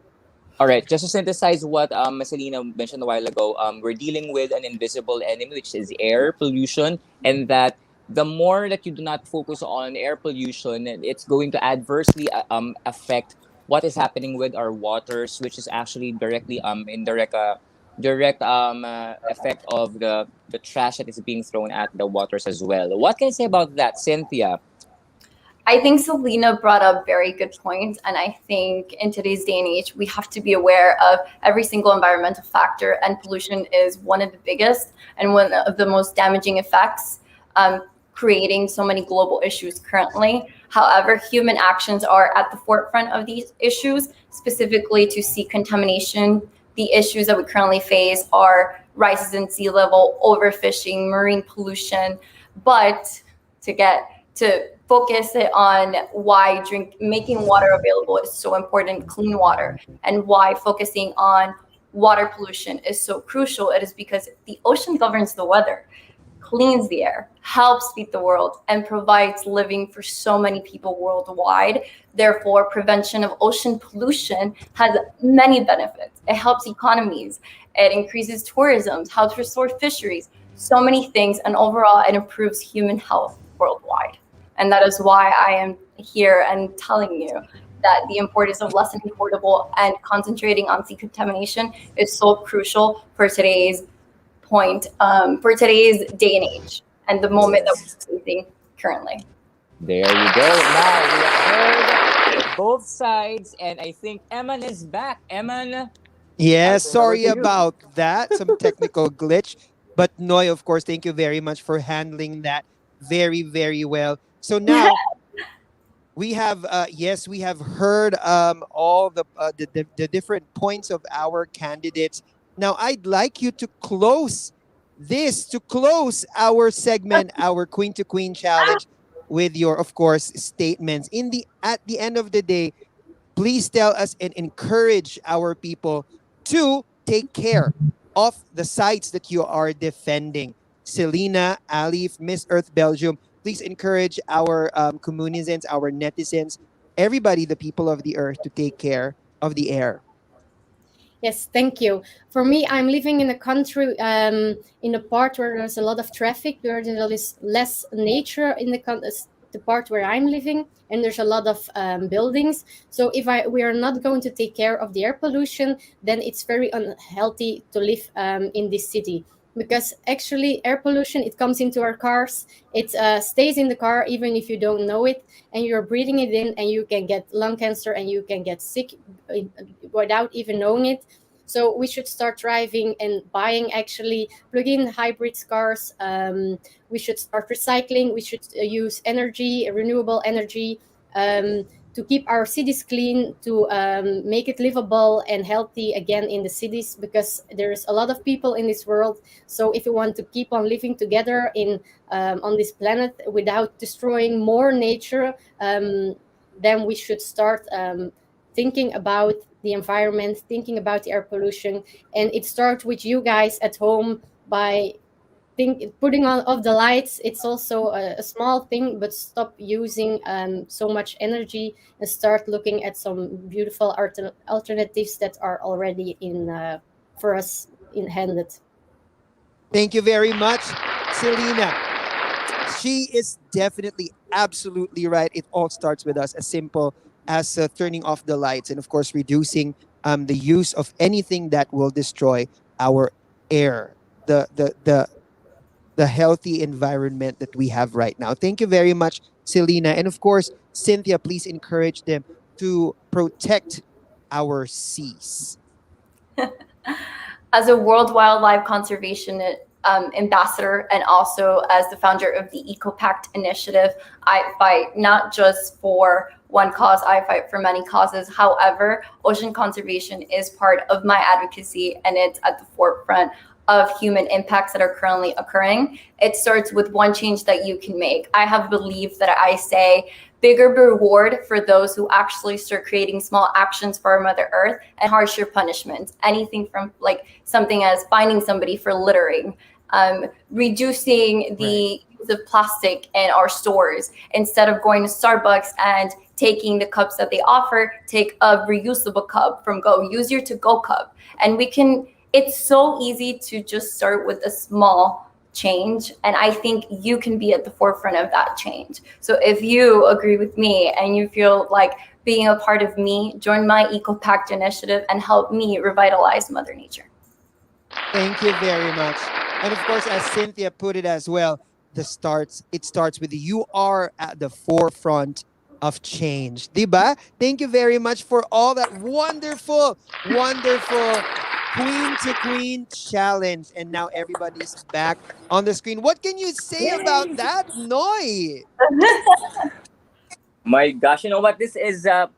All right, just to synthesize what Selena mentioned a while ago, we're dealing with an invisible enemy, which is air pollution, and that the more that you do not focus on air pollution, it's going to adversely affect what is happening with our waters, which is actually directly indirect direct effect of the trash that is being thrown at the waters as well. What can you say about that, Cynthia? I think Selena brought up very good points, and I think in today's day and age, we have to be aware of every single environmental factor, and pollution is one of the biggest and one of the most damaging effects, creating so many global issues currently. However, human actions are at the forefront of these issues, specifically to sea contamination. The issues that we currently face are rises in sea level, overfishing, marine pollution, but to get to focus it on why making water available is so important, clean water, and why focusing on water pollution is so crucial. It is because the ocean governs the weather, cleans the air, helps feed the world, and provides living for so many people worldwide. Therefore, prevention of ocean pollution has many benefits. It helps economies, it increases tourism, helps restore fisheries, so many things, and overall, it improves human health worldwide. And that is why I am here and telling you that the importance of lessening portable and concentrating on sea contamination is so crucial for today's for today's day and age and the moment that we're facing currently. There you go. Now we have heard both sides, and I think Eman is back. Eman, I'll Yeah, turn it over sorry to you. about that. Some technical glitch. But Noy, of course, thank you very much for handling that very, very well. So now we have, yes, we have heard all the different points of our candidates. Now I'd like you to close to close our segment, our Queen to Queen challenge, with your, of course, statements. At the end of the day, please tell us and encourage our people to take care of the sites that you are defending. Selena, Alif, Miss Earth Belgium, please encourage our communisants, our netizens, everybody, the people of the earth, to take care of the air. Yes, thank you. For me, I'm living in a country, in a part where there's a lot of traffic, where there is less nature in the part where I'm living, and there's a lot of buildings. So if we are not going to take care of the air pollution, then it's very unhealthy to live in this city. Because actually, air pollution, it comes into our cars, it stays in the car even if you don't know it, and you're breathing it in, and you can get lung cancer and you can get sick without even knowing it. So we should start driving and buying actually plug-in hybrid cars. We should start recycling. We should use energy, renewable energy, to keep our cities clean, to make it livable and healthy again in the cities, because there's a lot of people in this world. So if we want to keep on living together on this planet without destroying more nature, then we should start thinking about the environment, thinking about the air pollution. And it starts with you guys at home by think putting on of the lights, it's also a small thing, but stop using so much energy and start looking at some beautiful alternatives that are already in for us in handed. Thank you very much, Selena. She is definitely absolutely right. It all starts with us, as simple as turning off the lights and, of course, reducing the use of anything that will destroy our air, the healthy environment that we have right now. Thank you very much, Selena. And, of course, Cynthia, please encourage them to protect our seas. As a World Wildlife Conservation ambassador and also as the founder of the EcoPact initiative, I fight not just for one cause, I fight for many causes. However, ocean conservation is part of my advocacy and it's at the forefront of human impacts that are currently occurring. It starts with one change that you can make. I have believed that I say bigger reward for those who actually start creating small actions for our Mother Earth and harsher punishments. Anything from like something as finding somebody for littering, reducing the use of plastic in our stores. Instead of going to Starbucks and taking the cups that they offer, take a reusable cup from Go. Use your to-go cup. And we can, it's so easy to just start with a small change, and I think you can be at the forefront of that change. So if you agree with me and you feel like being a part of me, join my EcoPact initiative and help me revitalize Mother Nature. Thank you very much. And of course, as Cynthia put it as well, it starts with you are at the forefront of change. Diba? Thank you very much for all that wonderful, wonderful queen to queen challenge. And now everybody's back on the screen. What can you say about that, Noy? My gosh, you know what? This is the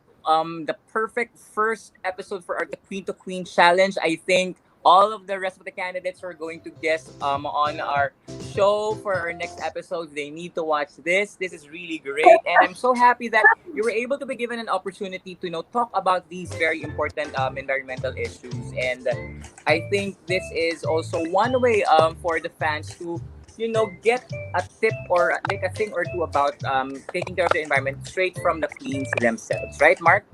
perfect first episode for our the Queen to Queen challenge. I think all of the rest of the candidates who are going to guest on our show for our next episode. They need to watch this. This is really great, and I'm so happy that you were able to be given an opportunity to talk about these very important environmental issues. And I think this is also one way for the fans to get a tip or like a thing or two about taking care of the environment straight from the queens themselves, right, Mark?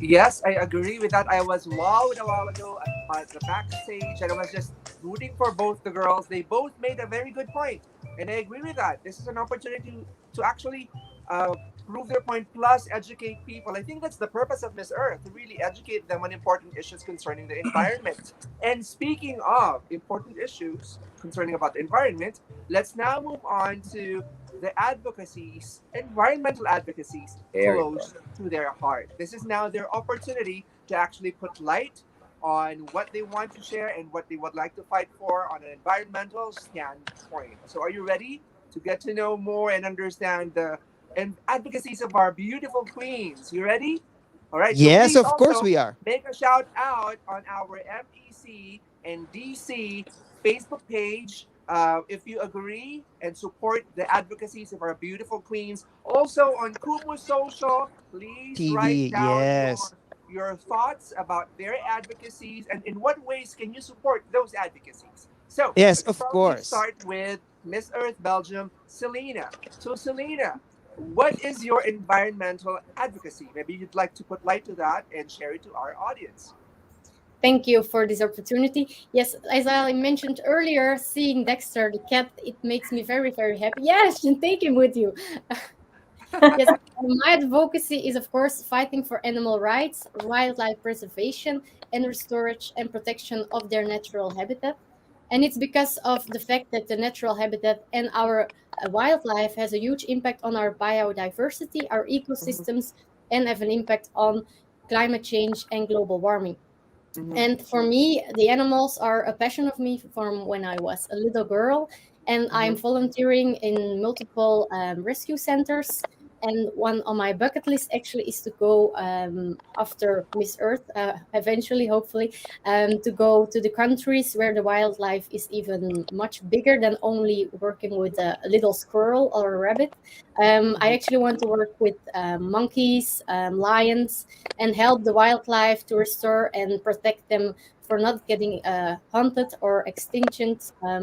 Yes, I agree with that. I was wowed a while ago at the backstage, and I was just rooting for both the girls. They both made a very good point, and I agree with that. This is an opportunity to actually uh, prove their point, plus educate people. I think that's the purpose of Miss Earth, to really educate them on important issues concerning the environment. And speaking of important issues concerning about the environment, let's now move on to the advocacies, environmental advocacies There you go. close to their heart. This is now their opportunity to actually put light on what they want to share and what they would like to fight for on an environmental standpoint. So, are you ready to get to know more and understand the advocacies of our beautiful queens? You ready? All right. So, Yes, please of course also we are. make a shout out on our MEC and DC Facebook page if you agree and support the advocacies of our beautiful queens. Also on Kumu Social, please write TV, down yes. your thoughts about their advocacies and in what ways can you support those advocacies. So Yes, let's of probably course. start with Miss Earth Belgium, Selena. So Selena, what is your environmental advocacy? Maybe you'd like to put light to that and share it to our audience. Thank you for this opportunity. Yes, as I mentioned earlier, seeing Dexter the cat, it makes me very, very happy. Yes, and take him with you. Yes, my advocacy is, of course, fighting for animal rights, wildlife preservation, and storage and protection of their natural habitat. And it's because of the fact that the natural habitat and our wildlife has a huge impact on our biodiversity, our Mhm, ecosystems, and have an impact on climate change and global warming. mhm, And for me, the animals are a passion of me from when I was a little girl. And I'm mhm, volunteering in multiple rescue centers. And one on my bucket list actually is to go after Miss Earth, eventually, hopefully, to go to the countries where the wildlife is even much bigger than only working with a little squirrel or a rabbit. I mhm, actually want to work with monkeys, lions, and help the wildlife to restore and protect them for not getting hunted or extinction.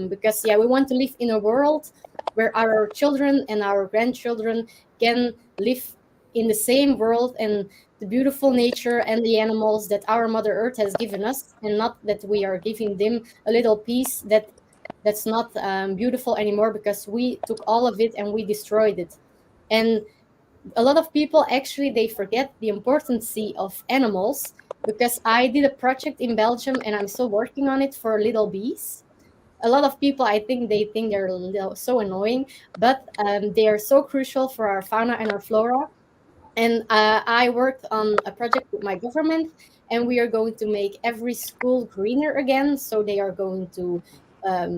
Because yeah, we want to live in a world where our children and our grandchildren can live in the same world and the beautiful nature and the animals that our Mother Earth has given us, and not that we are giving them a little piece that's not beautiful anymore because we took all of it and we destroyed it. And a lot of people actually they forget the importance of animals, because I did a project in Belgium and I'm still working on it for little bees. A lot of people, I think they think they're so annoying, but they are so crucial for our fauna and our flora. And I worked on a project with my government, and we are going to make every school greener again. So they are going to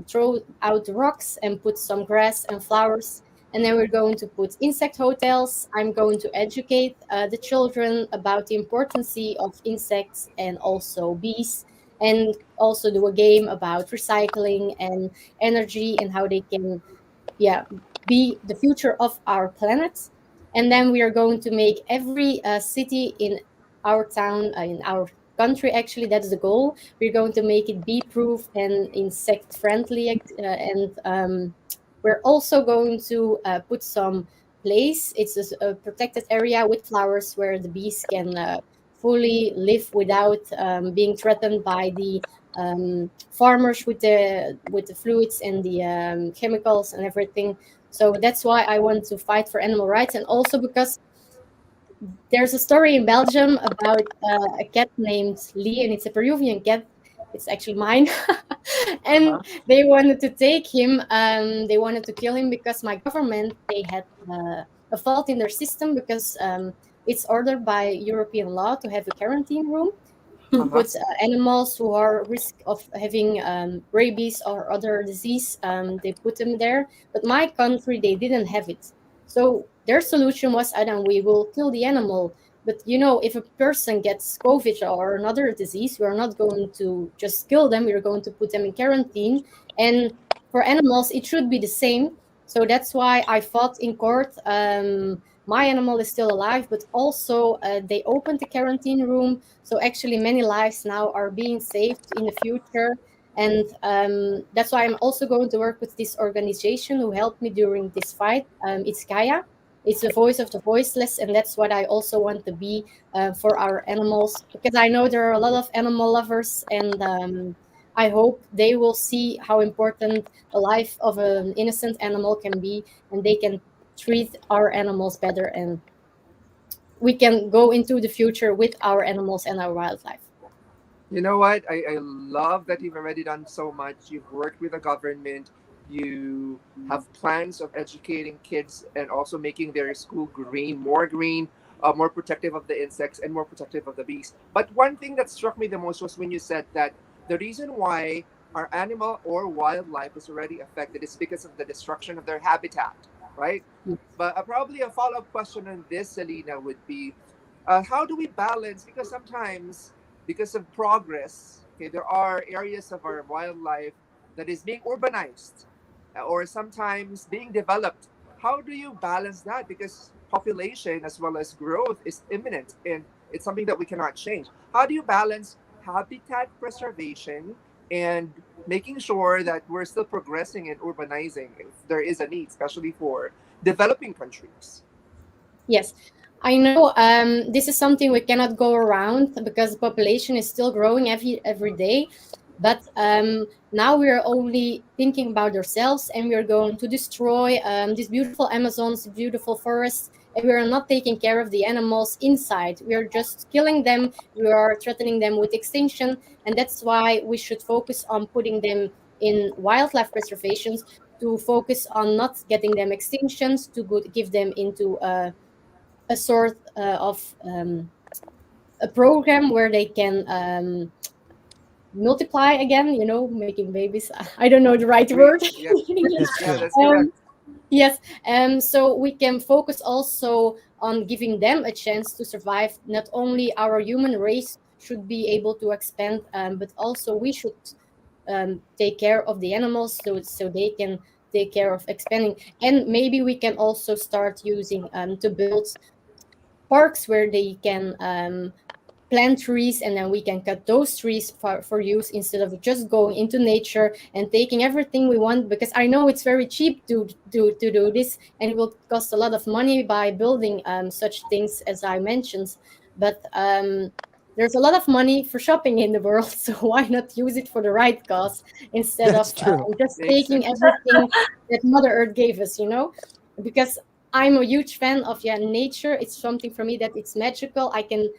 throw out the rocks and put some grass and flowers. And then we're going to put insect hotels. I'm going to educate the children about the importance of insects and also bees, and also do a game about recycling and energy and how they can, yeah, be the future of our planet. And then we are going to make every city in our town, in our country, actually that's the goal. We're going to make it bee proof and insect friendly, and we're also going to put some place. It's a protected area with flowers where the bees can fully live without being threatened by the farmers with the fluids and the chemicals and everything. So that's why I want to fight for animal rights, and also because there's a story in Belgium about a cat named Lee, and it's a Peruvian cat. It's actually mine. And Uh-huh. they wanted to take him. They wanted to kill him because my government they had a fault in their system, because it's ordered by European law to have a quarantine room to Uh-huh. put animals who are risk of having rabies or other disease. They put them there, but my country they didn't have it. So their solution was, Adam, we will kill the animal. But you know, if a person gets COVID or another disease, we are not going to just kill them. We are going to put them in quarantine. And for animals, it should be the same. So that's why I fought in court. My animal is still alive, but also they opened the quarantine room, so actually, many lives now are being saved in the future. And that's why I'm also going to work with this organization who helped me during this fight. It's Gaia. It's the voice of the voiceless, and that's what I also want to be for our animals, because I know there are a lot of animal lovers, and I hope they will see how important the life of an innocent animal can be, and they can treat our animals better, and we can go into the future with our animals and our wildlife. You know what? I love that you've already done so much. You've worked with the government. You have plans of educating kids and also making their school green, more protective of the insects and more protective of the bees. But one thing that struck me the most was when you said that the reason why our animal or wildlife is already affected is because of the destruction of their habitat, right? But probably a follow up question on this, Selena, would be how do we balance? Because sometimes, because of progress, okay, there are areas of our wildlife that is being urbanized or sometimes being developed. How do you balance that? Because population as well as growth is imminent and it's something that we cannot change. How do you balance habitat preservation and making sure that we're still progressing and urbanizing if there is a need, especially for developing countries? Yes, I know this is something we cannot go around because the population is still growing every day. But now we are only thinking about ourselves, and we are going to destroy these beautiful Amazons, beautiful forests, and we are not taking care of the animals inside. We are just killing them. We are threatening them with extinction, and that's why we should focus on putting them in wildlife preservations, to focus on not getting them extinctions, to give them into a sort of a program where they can multiply again, making babies. I don't know the right Agree. word Yeah. in English. That's Yeah, good. that's correct. Um, yes, so we can focus also on giving them a chance to survive. Not only our human race should be able to expand, but also we should take care of the animals, so they can take care of expanding. And maybe we can also start using to build parks where they can plant trees, and then we can cut those trees for use instead of just going into nature and taking everything we want, because I know it's very cheap to do this, and it will cost a lot of money by building such things as I mentioned. But there's a lot of money for shopping in the world, so why not use it for the right cause instead of That's true. just Makes taking sense. everything that Mother Earth gave us, because I'm a huge fan of nature. It's something for me that it's magical. I can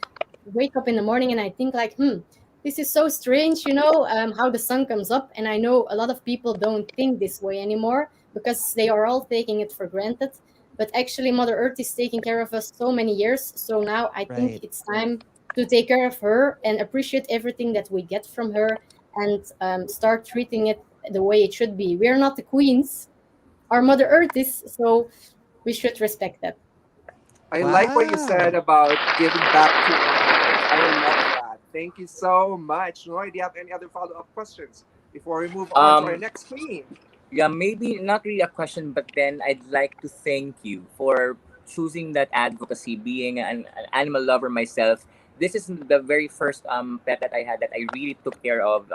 wake up in the morning and I think like, this is so strange, how the sun comes up. And I know a lot of people don't think this way anymore because they are all taking it for granted. But actually, Mother Earth is taking care of us so many years. So now I think Right. it's time to take care of her and appreciate everything that we get from her, and start treating it the way it should be. We are not the queens. Our Mother Earth is, so we should respect that. I like what you said Wow. about giving back to others. I love that. Thank you so much. Roy, do you have any other follow-up questions before we move on to our Um, next queen? yeah, maybe not really a question, but then I'd like to thank you for choosing that advocacy. Being an animal lover myself, this is the very first pet that I had that I really took care of.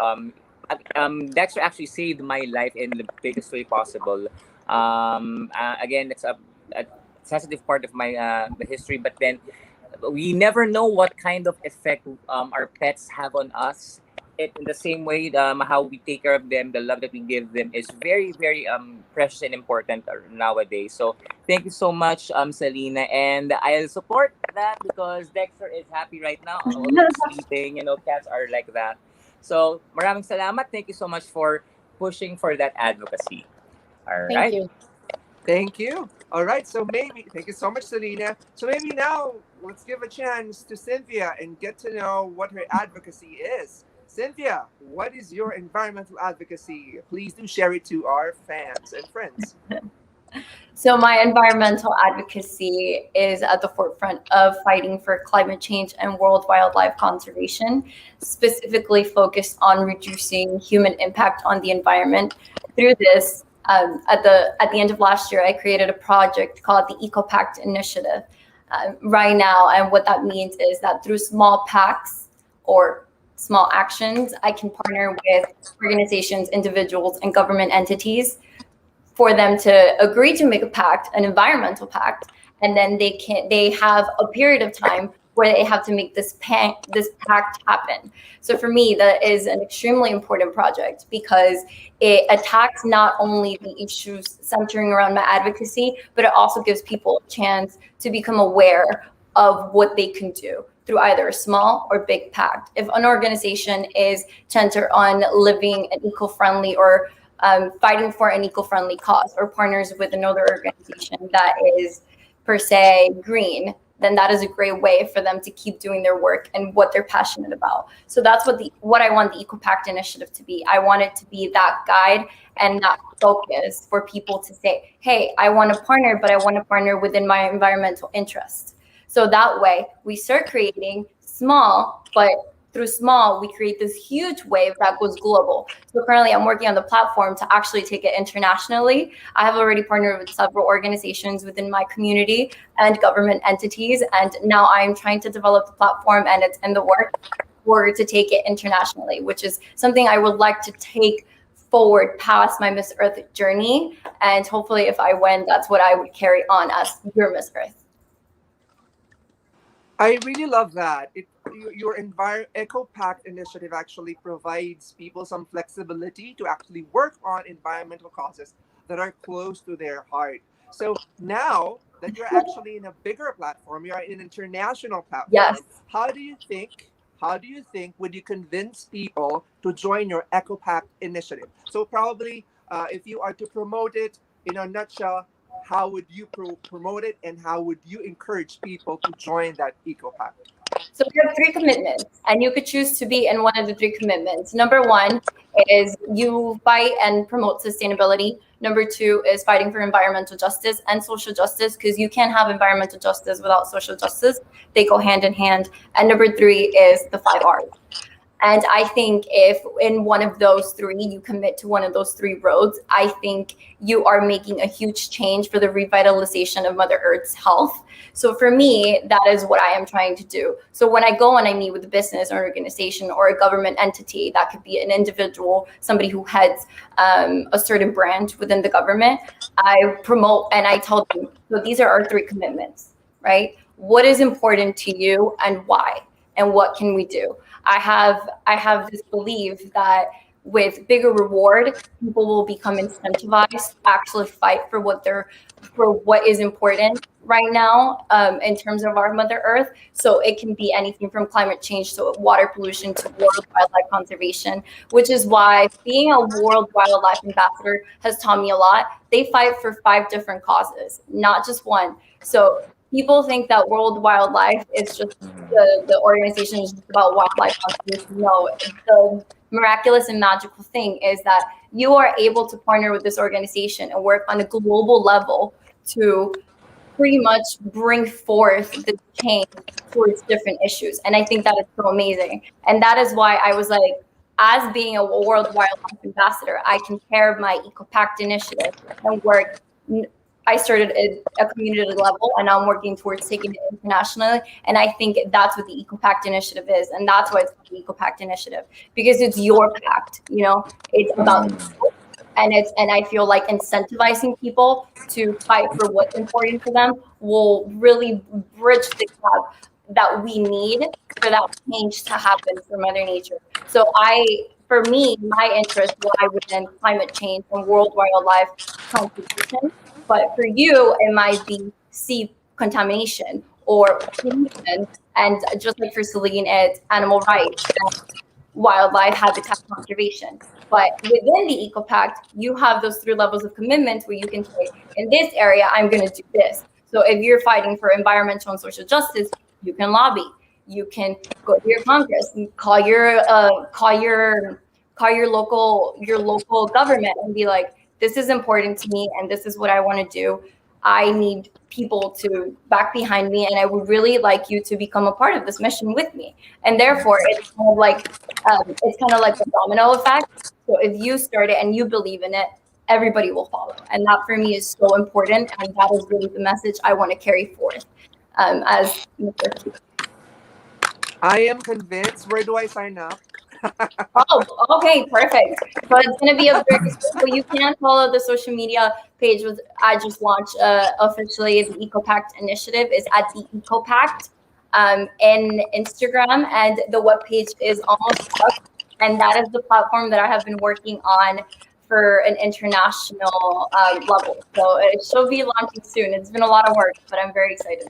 Dexter actually saved my life in the biggest way possible. Again, it's a sensitive part of my the history, but then we never know what kind of effect our pets have on us. It in the same way, how we take care of them, the love that we give them is very, very precious and important nowadays. So thank you so much, Selena, and I'll support that because Dexter is happy right now, although he's sleeping. Cats are like that. So maraming salamat. Thank you so much for pushing for that advocacy. All Thank right. you. Thank you. All right, so maybe, thank you so much, Selena. So maybe now let's give a chance to Cynthia and get to know what her advocacy is. Cynthia, what is your environmental advocacy? Please do share it to our fans and friends. So, my environmental advocacy is at the forefront of fighting for climate change and world wildlife conservation, specifically focused on reducing human impact on the environment. Through this, at the end of last year, I created a project called the EcoPact Initiative. Right now, and what that means is that through small pacts or small actions, I can partner with organizations, individuals, and government entities for them to agree to make a pact, an environmental pact, and then they have a period of time where they have to make this pact happen. So for me, that is an extremely important project because it attacks not only the issues centering around my advocacy, but it also gives people a chance to become aware of what they can do through either a small or big pact. If an organization is centered on living an eco-friendly or fighting for an eco-friendly cause, or partners with another organization that is per se green, then that is a great way for them to keep doing their work and what they're passionate about. So that's what I want the EcoPact initiative to be. I want it to be that guide and that focus for people to say, hey, I want to partner, but I want to partner within my environmental interests. So that way we start creating small, but through small, we create this huge wave that goes global. So currently I'm working on the platform to actually take it internationally. I have already partnered with several organizations within my community and government entities. And now I'm trying to develop the platform, and it's in the work for to take it internationally, which is something I would like to take forward past my Miss Earth journey. And hopefully if I win, that's what I would carry on as your Miss Earth. I really love that. Your Eco Pact initiative actually provides people some flexibility to actually work on environmental causes that are close to their heart. So now that you're actually in a bigger platform, you're in an international Yes. platform. How do you think would you convince people to join your Eco Pact initiative? So probably, if you are to promote it in a nutshell, how would you promote it, and how would you encourage people to join that Eco Pact? So we have three commitments, and you could choose to be in one of the three commitments. Number one is you fight and promote sustainability. Number two is fighting for environmental justice and social justice, because you can't have environmental justice without social justice. They go hand in hand. And number three is the 5 R's. And I think if in one of those three, you commit to one of those three roads, I think you are making a huge change for the revitalization of Mother Earth's health. So for me, that is what I am trying to do. So when I go and I meet with a business or organization or a government entity, that could be an individual, somebody who heads a certain branch within the government, I promote and I tell them, so these are our three commitments, right? What is important to you and why? And what can we do? I have this belief that with bigger reward, people will become incentivized to actually fight for what is important right now in terms of our Mother Earth. So it can be anything from climate change to water pollution to world wildlife conservation, which is why being a world wildlife ambassador has taught me a lot. They fight for 5 different causes, not just one. So people think that World Wildlife is just the organization is just about wildlife conservation. No, the miraculous and magical thing is that you are able to partner with this organization and work on a global level to pretty much bring forth the change towards different issues. And I think that is so amazing. And that is why I was like, as being a World Wildlife Ambassador, I can pair my EcoPact initiative and work. I started at a community level and I'm working towards taking it internationally. And I think that's what the EcoPact initiative is. And that's why it's called the EcoPact initiative, because it's your pact, it's about and I feel like incentivizing people to fight for what's important for them will really bridge the gap that we need for that change to happen for Mother Nature. So for me, my interest lie within climate change and world wildlife conservation. But for you, it might be sea contamination or pollution. And just like for Selena, it's animal rights and wildlife habitat conservation. But within the EcoPact, you have those 3 levels of commitment where you can say, in this area, I'm going to do this. So if you're fighting for environmental and social justice, you can lobby. You can go to your Congress and call your local government and be like, this is important to me and this is what I want to do. I need people to back behind me and I would really like you to become a part of this mission with me. And therefore it's kind of like the domino effect. So if you start it and you believe in it, everybody will follow. And that for me is so important. And that is really the message I want to carry forth as Mr. I am convinced. Where do I sign up? Oh, okay, perfect. So it's gonna be a very simple. You can follow the social media page. I just launched officially the EcoPact initiative is at the EcoPact in Instagram, and the webpage is almost up. And that is the platform that I have been working on for an international level. So it should be launching soon. It's been a lot of work, but I'm very excited.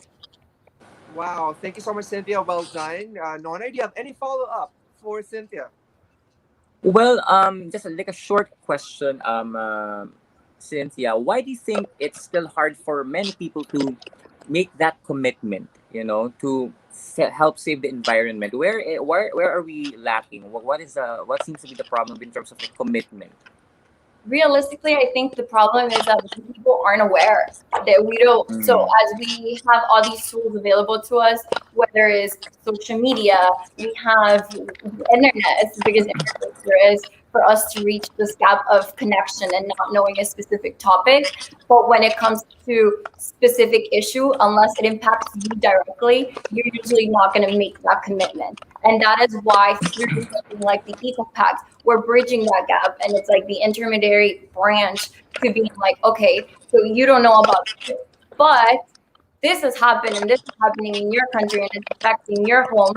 Wow, thank you so much, Cynthia. Well done. Nona, do you have any follow up for Cynthia? Well, just like a short question, Cynthia, why do you think it's still hard for many people to make that commitment? To help save the environment. Where are we lacking? What seems to be the problem in terms of the commitment? Realistically, I think the problem is that people aren't aware that we don't. So as we have all these tools available to us, whether it's social media, we have the internet. It's the biggest interface there is for us to reach this gap of connection and not knowing a specific topic. But when it comes to specific issue, unless it impacts you directly, you're usually not going to make that commitment. And that is why through something like the EcoPact, we're bridging that gap. And it's like the intermediary branch to being like, okay, so you don't know about this, but this has happened and this is happening in your country and it's affecting your home.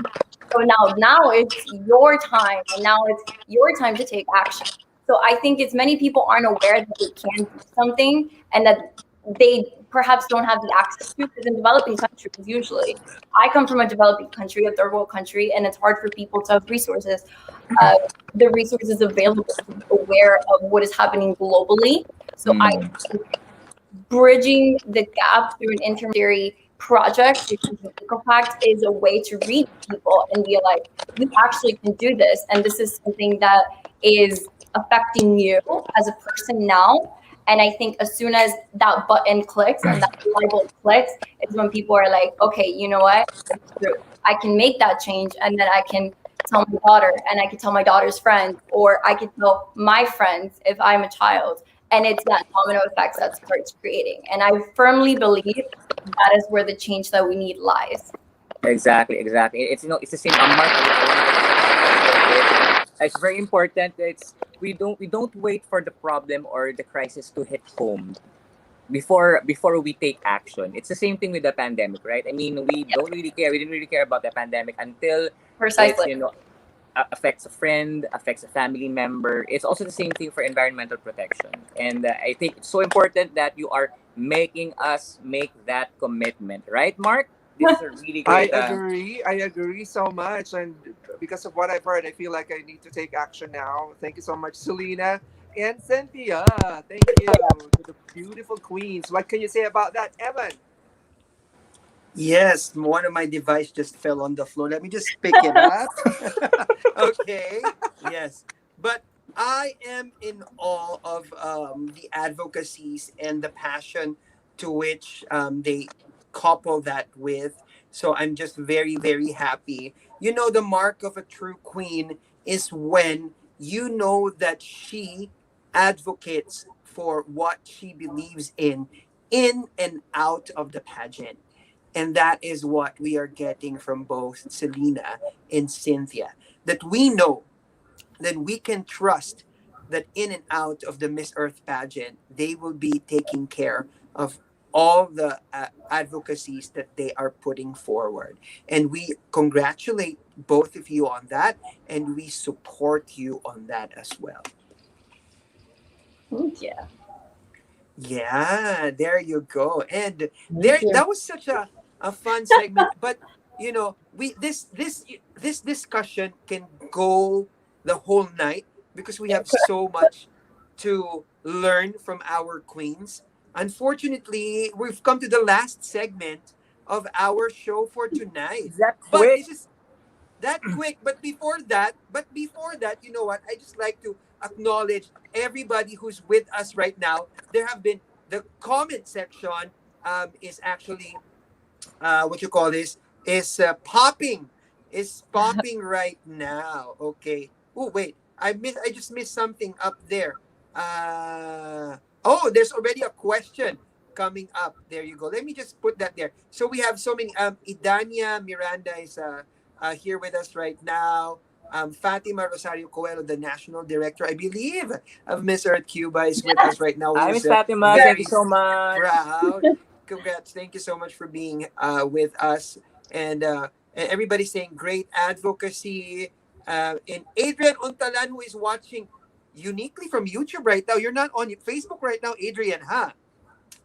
So now it's your time, and now it's your time to take action. So I think it's many people aren't aware that they can do something and that they perhaps don't have the access to, because in developing countries, usually, I come from a developing country, a third world country, and it's hard for people to have resources, the resources available to be aware of what is happening globally. So I think bridging the gap through an intermediary project, which is an EcoPact, is a way to reach people and be like, you actually can do this. And this is something that is affecting you as a person now. And I think as soon as that button clicks and that label clicks, is when people are like, okay, you know what? It's true. I can make that change, and then I can tell my daughter, and I could tell my daughter's friends, or I could tell my friends if I'm a child. And it's that domino effect that starts creating. And I firmly believe that is where the change that we need lies. Exactly, exactly. It's it's the same. Mark, it's very important. We don't wait for the problem or the crisis to hit home before we take action. It's the same thing with the pandemic, right? I mean, we Yep, don't really care. We didn't really care about the pandemic until it's precisely. affects a friend, affects a family member. It's also the same thing for environmental protection. And I think it's so important that you are making us make that commitment, right, Mark? This is a really I great. agree. I agree so much. And because of what I've heard, I feel like I need to take action now. Thank you so much, Selena and Cynthia. Thank you to the beautiful queens. What can you say about that, Evan? Yes, one of my device just fell on the floor. Let me just pick it up. Okay. Yes. But I am in awe of the advocacies and the passion to which they couple that with. So I'm just very, very happy. You know, the mark of a true queen is when you know that she advocates for what she believes in and out of the pageant. And that is what we are getting from both Selena and Cynthia. That we know that we can trust that in and out of the Miss Earth pageant, they will be taking care of all the advocacies that they are putting forward. And we congratulate both of you on that, and we support you on that as well. Thank you. Yeah, there you go. And Thank there you. that was such a fun segment. But you know, we this discussion can go the whole night because we have so much to learn from our queens. Unfortunately, we've come to the last segment of our show for tonight. Is that But quick? it's just that quick. But before that, you know what? I just like to acknowledge everybody who's with us right now. There have been the comment section is actually what you call this is popping right now. Okay. Oh wait, I just missed something up there. Oh, there's already a question coming up. There you go. Let me just put that there. So we have so many. Idania Miranda is here with us right now. Fatima Rosario Coelho, the national director, I believe, of Miss Earth Cuba, is with us right now. Hi, Who's Miss Fatima. Thank you very so much. proud. Congrats. Thank you so much for being with us. And everybody's saying great advocacy. And Adrian Untalan, who is watching uniquely from YouTube right now. You're not on Facebook right now, Adrian, huh?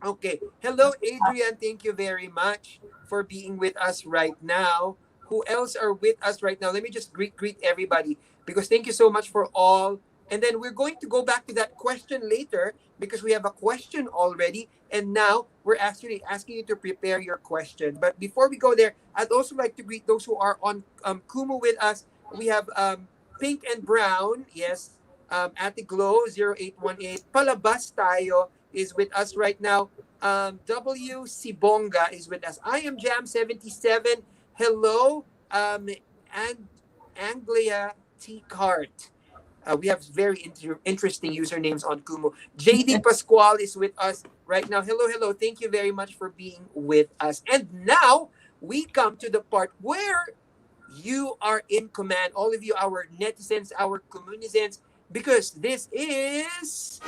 Okay. Hello, Adrian. Thank you very much for being with us right now. Who else are with us right now? Let me just greet everybody because thank you so much for all. And then we're going to go back to that question later because we have a question already. And now we're actually asking you to prepare your question. But before we go there, I'd also like to greet those who are on Kumu with us. We have Pink and Brown. Yes. Ate Glow 0818. Palabas tayo is with us right now. W. Sibonga is with us. I am Jam 77. Hello, and Anglia T. Cart. We have very interesting usernames on Kumu. JD Pascual is with us right now. Hello, hello. Thank you very much for being with us. And now we come to the part where you are in command. All of you, our netizens, our communicants, because this is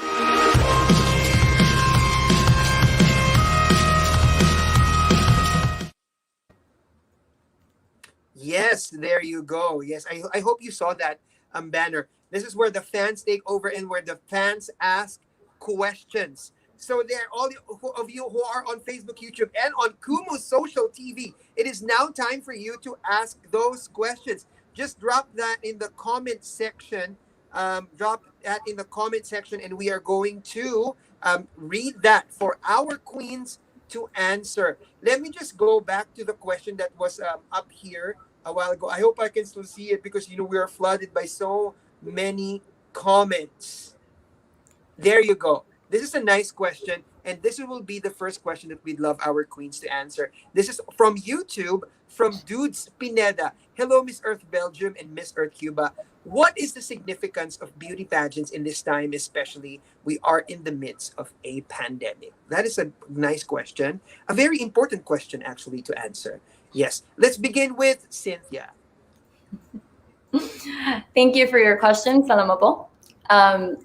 Yes, there you go. Yes, I hope you saw that banner. This is where the fans take over and where the fans ask questions. So there, of you who are on Facebook, YouTube, and on Kumu Social TV, it is now time for you to ask those questions. Just drop that in the comment section. Drop that in the comment section, and we are going to read that for our queens to answer. Let me just go back to the question that was up here a while ago. I hope I can still see it because we are flooded by so many comments. There you go. This is a nice question. And this will be the first question that we'd love our queens to answer. This is from YouTube, from Dudes Pineda. Hello, Miss Earth Belgium and Miss Earth Cuba. What is the significance of beauty pageants in this time, especially we are in the midst of a pandemic? That is a nice question. A very important question, actually, to answer. Yes. Let's begin with Cynthia. Thank you for your question, Salamapo. Um,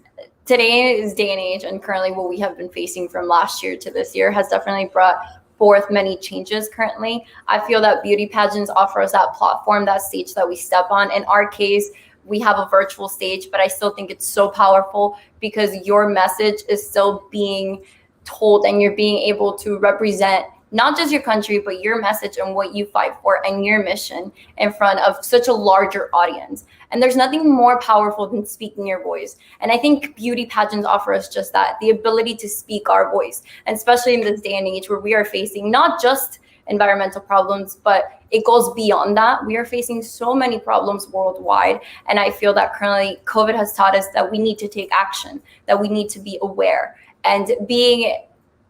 Today's day and age, and currently what we have been facing from last year to this year, has definitely brought forth many changes currently. I feel that beauty pageants offer us that platform, that stage that we step on. In our case, we have a virtual stage, but I still think it's so powerful because your message is still being told and you're being able to represent not just your country, but your message and what you fight for and your mission in front of such a larger audience. And there's nothing more powerful than speaking your voice. And I think beauty pageants offer us just that, the ability to speak our voice. And especially in this day and age where we are facing not just environmental problems, but it goes beyond that. We are facing so many problems worldwide. And I feel that currently COVID has taught us that we need to take action, that we need to be aware. And being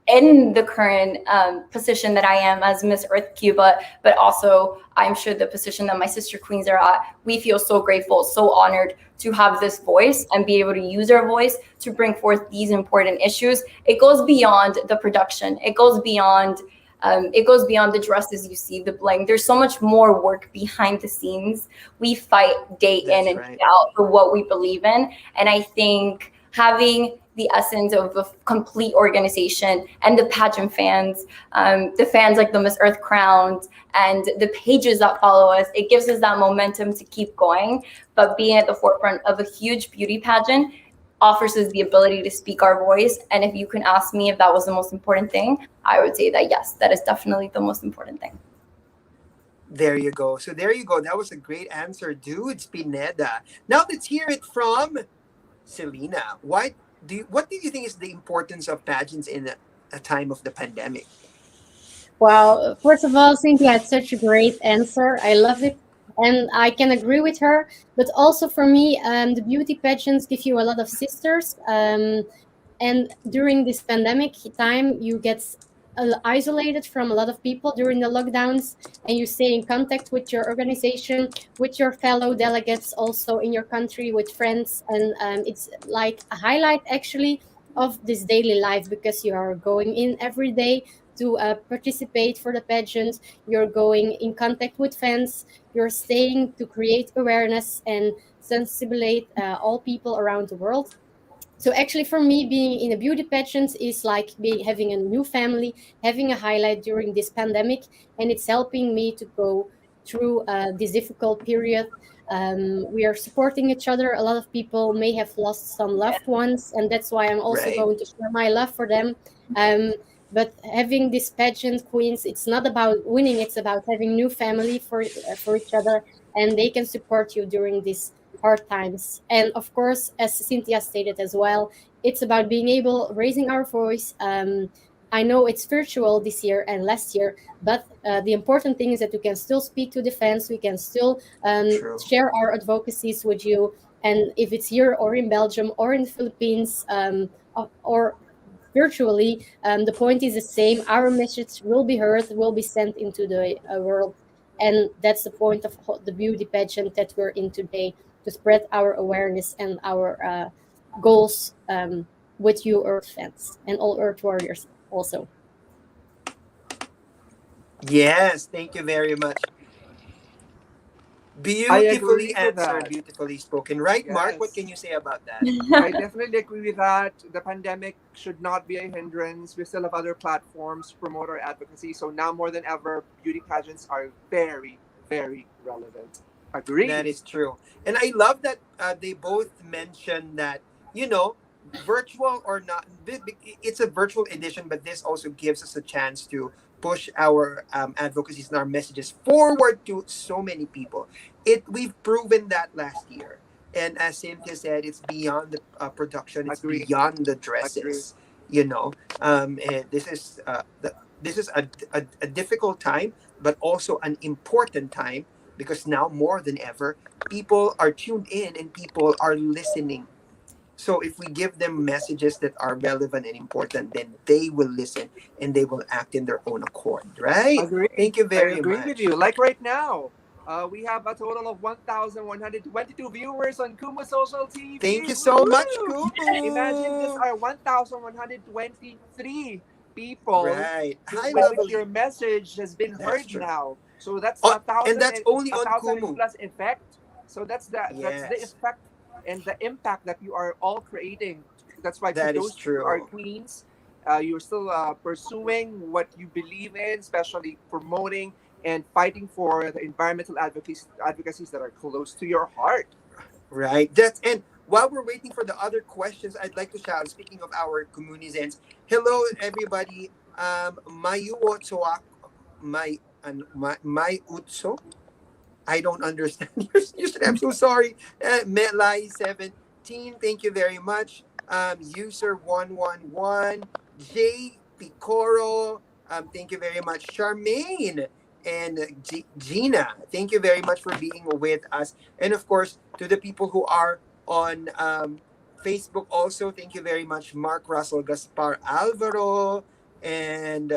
in the current position that I am as Miss Earth Cuba, but also I'm sure the position that my sister queens are at, we feel so grateful, so honored to have this voice and be able to use our voice to bring forth these important issues. It goes beyond the production. It goes beyond the dresses you see, the bling. There's so much more work behind the scenes. We fight day in and day out for what we believe in. And I think having the essence of a complete organization and the pageant fans, the fans like the Miss Earth Crowns and the pages that follow us, it gives us that momentum to keep going. But being at the forefront of a huge beauty pageant offers us the ability to speak our voice. And if you can ask me if that was the most important thing, I would say that yes, that is definitely the most important thing. There you go. So there you go. That was a great answer, dude. Pineda. Now let's hear it from Selena. What do you think is the importance of pageants in a time of the pandemic? Well, first of all, Cynthia had such a great answer. I love it. And I can agree with her. But also for me, the beauty pageants give you a lot of sisters. And during this pandemic time, you get isolated from a lot of people during the lockdowns, and you stay in contact with your organization, with your fellow delegates, also in your country, with friends. And it's like a highlight actually of this daily life, because you are going in every day to participate for the pageant. You're going in contact with fans. You're staying to create awareness and sensibilize all people around the world. So actually, for me, being in a beauty pageant is like having a new family, having a highlight during this pandemic, and it's helping me to go through this difficult period. We are supporting each other. A lot of people may have lost some loved ones, and that's why I'm also going to share my love for them. But having this pageant queens, it's not about winning; it's about having new family for each other, and they can support you during this hard times. And of course, as Cynthia stated as well, it's about being able raising our voice. I know it's virtual this year and last year, but the important thing is that we can still speak to the fans. We can still share our advocacies with you. And if it's here or in Belgium or in the Philippines or virtually, the point is the same. Our message will be heard, will be sent into the world. And that's the point of the beauty pageant that we're in today, to spread our awareness and our goals with you Earth fans and all Earth warriors also. Yes, thank you very much. Beautifully answered, beautifully spoken. Right, yes. Mark, what can you say about that? I definitely agree with that. The pandemic should not be a hindrance. We still have other platforms to promote our advocacy. So now more than ever, beauty pageants are very, very relevant. Agree. That is true. And I love that they both mentioned that, virtual or not, it's a virtual edition, but this also gives us a chance to push our advocacies and our messages forward to so many people. We've proven that last year. And as Cynthia said, it's beyond the production. It's beyond the dresses. And this is a difficult time, but also an important time, because now more than ever, people are tuned in and people are listening. So if we give them messages that are relevant and important, then they will listen and they will act in their own accord, right? Agree. Thank you I very agree with much. you. Like right now, we have a total of 1,122 viewers on Kumu Social Thank TV. you so much, Woo! Imagine just Kumu. our 1,123 people Right. Hi, with which lovely. your message has been That's heard true. now. So that's Oh, and that's only a on thousand and Kumu. plus effect. So that's the Yes, effect and the impact that you are all creating. That's why that is kudos to our true. queens. You're still pursuing what you believe in, especially promoting and fighting for the environmental advocacies that are close to your heart. Right. That's and while we're waiting for the other questions, I'd like to shout. Speaking of our communities, hello everybody. Mayu Otsoak, my Utso. I don't understand your name. I'm so sorry. Metlai17, thank you very much. User 111, J Picoro, thank you very much. Charmaine and Gina, thank you very much for being with us. And of course, to the people who are on Facebook also, thank you very much. Mark Russell, Gaspar Alvaro, and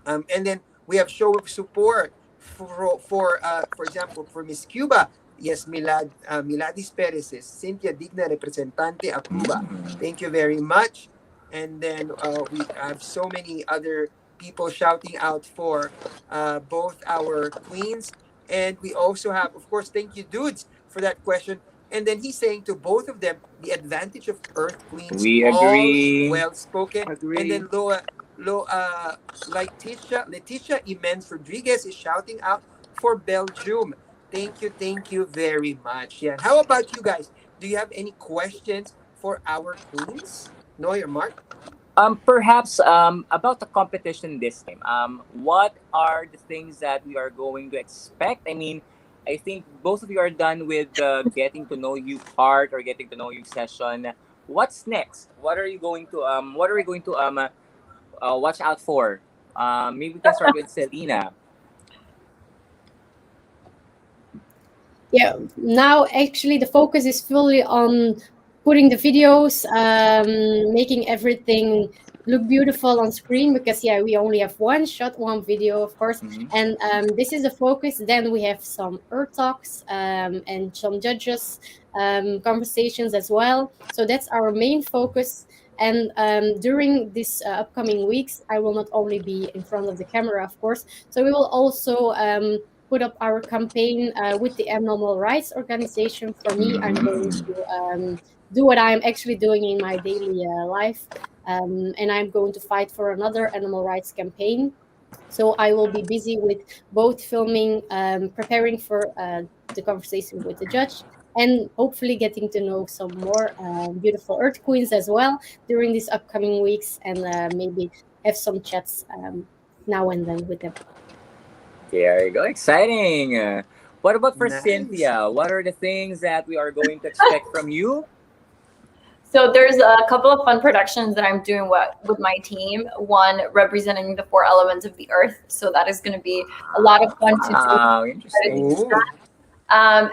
and then we have show of support for example, for Miss Cuba. Yes, Miladis Perez, Cynthia Digna Representante a Cuba. Mm. Thank you very much. And then we have so many other people shouting out for both our queens. And we also have, of course, thank you, dudes, for that question. And then he's saying to both of them, the advantage of Earth Queens, We all agree. well spoken. And Agree. then Leticia Imens Rodriguez is shouting out for Belgium. Thank you very much. Yeah. And how about you guys? Do you have any questions for our queens? Noy or Mark? Perhaps about the competition this time. What are the things that we are going to expect? I mean, I think both of you are done with the getting to know you part or getting to know you session. What's next? What are we going to watch out for? Maybe we can start with Selena. Yeah, now actually the focus is fully on putting the videos, making everything look beautiful on screen, because yeah, we only have one shot, one video, of course. Mhm. And this is the focus. Then we have some earth talks, and some judges conversations as well. So that's our main focus. And during this upcoming weeks, I will not only be in front of the camera, of course, so we will also put up our campaign with the Animal Rights Organization. For me, I'm going Mm. to do what I'm actually doing in my daily life, and I'm going to fight for another animal rights campaign. So I will be busy with both filming, preparing for the conversation with the judge, and hopefully getting to know some more beautiful Earth Queens as well during these upcoming weeks, and maybe have some chats now and then with them. There you go. Exciting. What about for Nice. Cynthia? What are the things that we are going to expect from you? So there's a couple of fun productions that I'm doing with my team. One representing the four elements of the earth. So that is going to be a lot of fun to do. Wow, interesting. Oh,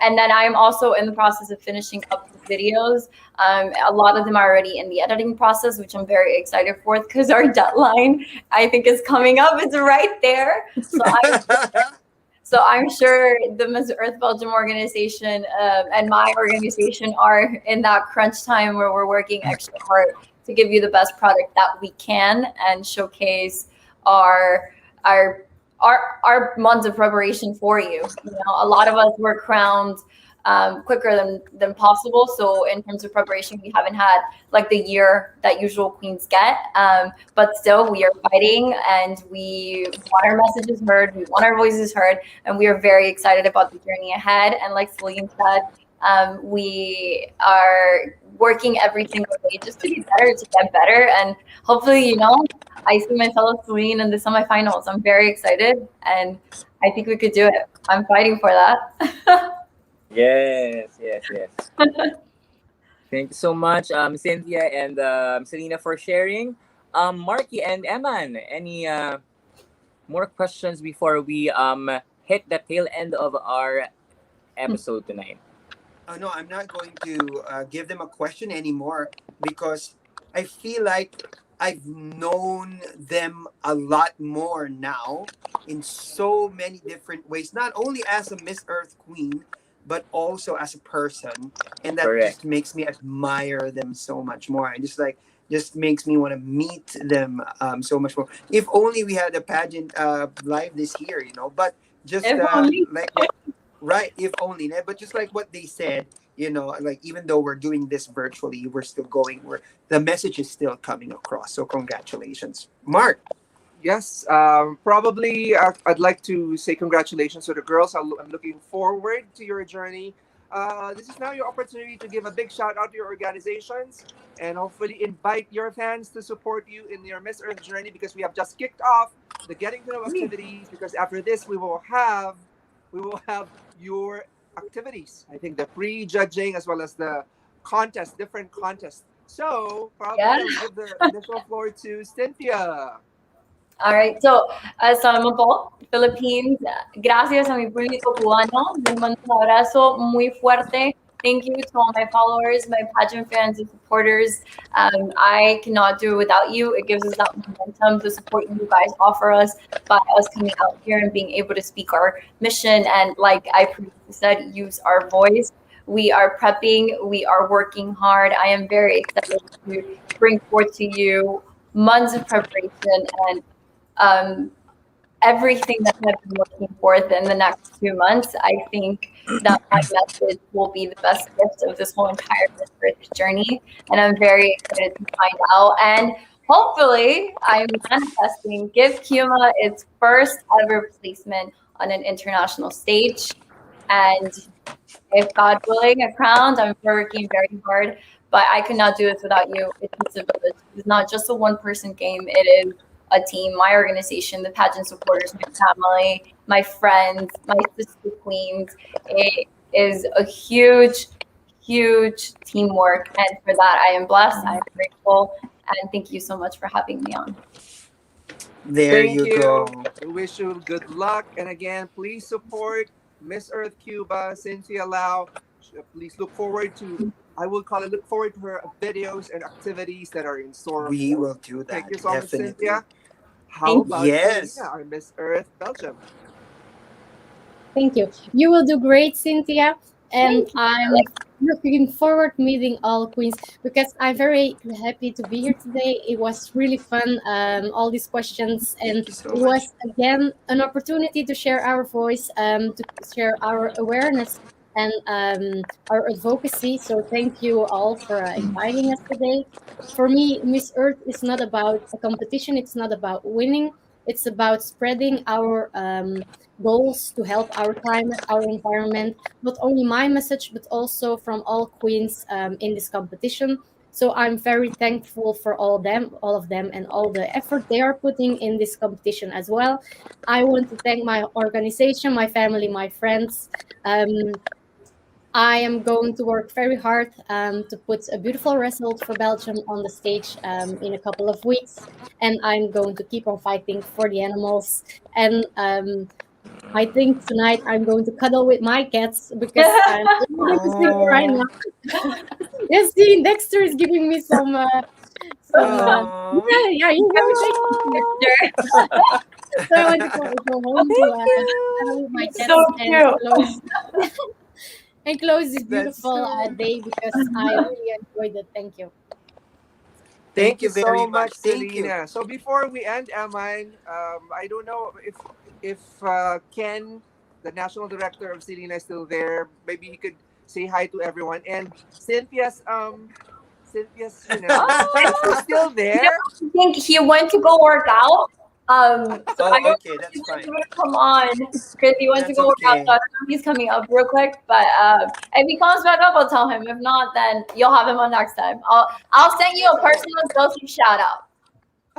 And then I'm also in the process of finishing up the videos. A lot of them are already in the editing process, which I'm very excited for because our deadline, I think, is coming up. It's right there. So I'm sure the Miss Earth Belgium organization and my organization are in that crunch time where we're working extra hard to give you the best product that we can and showcase our our our months of preparation for you. You know, a lot of us were crowned quicker than possible. So in terms of preparation, we haven't had like the year that usual queens get. But still, we are fighting, and we want our messages heard. We want our voices heard, and we are very excited about the journey ahead. And like Celine said, we are working every single day just to be better, to get better, and hopefully, I see my fellow Celine in the semifinals. I'm very excited, and I think we could do it. I'm fighting for that. Yes, yes, yes. Thank you so much, Cynthia and Selena, for sharing. Marky and Eman, any more questions before we hit the tail end of our episode tonight? Oh no, I'm not going to give them a question anymore because I feel like I've known them a lot more now in so many different ways. Not only as a Miss Earth Queen, but also as a person, and that Correct. just makes me admire them so much more. And just makes me want to meet them so much more. If only we had a pageant live this year, you know. But just If only. like what right, if only, né? But just like what they said, you know, like even though we're doing this virtually, we're still going. We're the message is still coming across. So congratulations, Mark. Yes, probably I'd like to say congratulations to the girls. I'm looking forward to your journey. This is now your opportunity to give a big shout out to your organizations and hopefully invite your fans to support you in your Miss Earth journey because we have just kicked off the getting to know activities. Because after this, we will have your activities. I think the pre-judging as well as the contest, different contests. So Yeah. probably I'll give the initial floor to Cynthia. All right. So, salamat po, Philippines. Gracias a mi público cubano. Les mando un abrazo muy fuerte. Thank you to all my followers, my pageant fans and supporters. I cannot do it without you. It gives us that momentum, the support you guys offer us by us coming out here and being able to speak our mission and, like I previously said, use our voice. We are prepping. We are working hard. I am very excited to bring forth to you months of preparation and um, everything that I've been looking forth in the next 2 months. I think that my message will be the best gift of this whole entire Miss Earth journey, and I'm very excited to find out. And hopefully, I'm manifesting give Cuba its first ever placement on an international stage. And if God willing, a crown, I'm working very hard. But I could not do this without you. It takes a village. It's not just a one-person game. It is a team. My organization, the pageant supporters, my family, my friends, my sister queens. It is a huge, huge teamwork, and for that, I am blessed. I am grateful, and thank you so much for having me on. There Thank you go. you. We wish you good luck. And again, please support Miss Earth Cuba, Cynthia Lau. Please look forward to, I will call it, look forward to her videos and activities that are in store We for will you. do Thank that you so much, definitely. Cynthia. How Thank you. about Selena, Yes. our Miss Earth Belgium? Thank you. You will do great, Cynthia. And Thank you. I'm looking forward meeting all queens because I'm very happy to be here today. It was really fun, all these questions, and Thank you it so much. was again an opportunity to share our voice, to share our awareness and our advocacy. So thank you all for inviting us today. For me, Miss Earth is not about a competition. It's not about winning. It's about spreading our goals to help our climate, our environment. Not only my message, but also from all queens in this competition. So I'm very thankful for all of them, and all the effort they are putting in this competition as well. I want to thank my organization, my family, my friends. I am going to work very hard to put a beautiful result for Belgium on the stage in a couple of weeks, and I'm going to keep on fighting for the animals. And I think tonight I'm going to cuddle with my cats because I'm going to sleep right Oh. now. Yes, see, Dexter is giving me some. Oh. Yeah, you're I'm very sure. So I want to go home to Thank cuddle with my you. cats So and cute. close this That's beautiful so. day because I really enjoyed it. Thank you. Thank Thank you you so very much. much, Thank you. Selena. So before we end, Aman, I don't know if Ken, the national director of Selena, is still there. Maybe he could say hi to everyone. And Cynthia's, ex is Oh, still you know, there. I think he went to go work out. So I Oh, don't okay, know if that's he's fine. able to come on because he went to That's go work out. So I okay. don't know if he's coming up real quick. But if he comes back up, I'll tell him. If not, then you'll have him on next time. I'll send you a personal Josie shout out.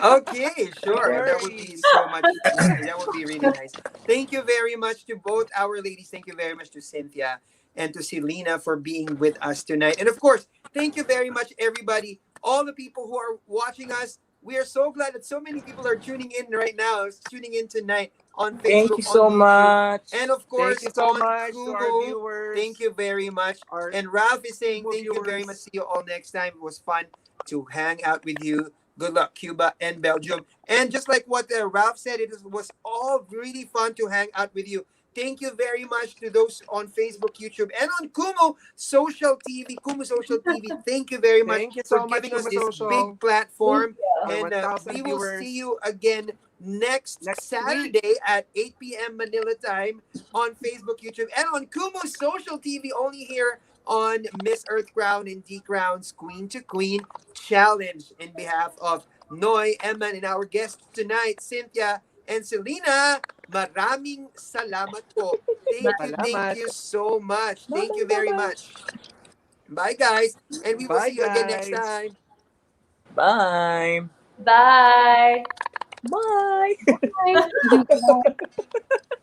Okay, No sure. That would be worries. so much. That would be really nice. Thank you very much to both our ladies. Thank you very much to Cynthia and to Selena for being with us tonight. And of course, thank you very much, everybody. All the people who are watching us, We are so glad that so many people are tuning in right now, tuning in tonight on Thank Facebook, you on so YouTube, much. and of Thank course you so on much to our Kumu. Thank viewers, you very much. our And Ralph is saying Kumu thank you very much. viewers. See you all next time. It was fun to hang out with you. Good luck, Cuba and Belgium. And just like what Ralph said, was all really fun to hang out with you. Thank you very much to those on Facebook, YouTube, and on Kumu Social TV. Kumu Social TV. Thank you very much Thank you for so much, giving us Kuma this big Social, Thank platform. our you. And we 1,000 will see viewers you again next next week. Saturday at 8 p.m. Manila time on Facebook, YouTube, and on Kumu Social TV, only here on Miss Earth Crown and D Crown's Queen to Queen Challenge. In behalf of Noy, Emma, and our guests tonight, Cynthia and Selena, maraming salamat po. Thank Salamat. you so much. Bye Thank bye, you bye very bye. much. Bye, guys. And we will Bye, see you again next guys. time. Bye. Bye. Bye. Bye.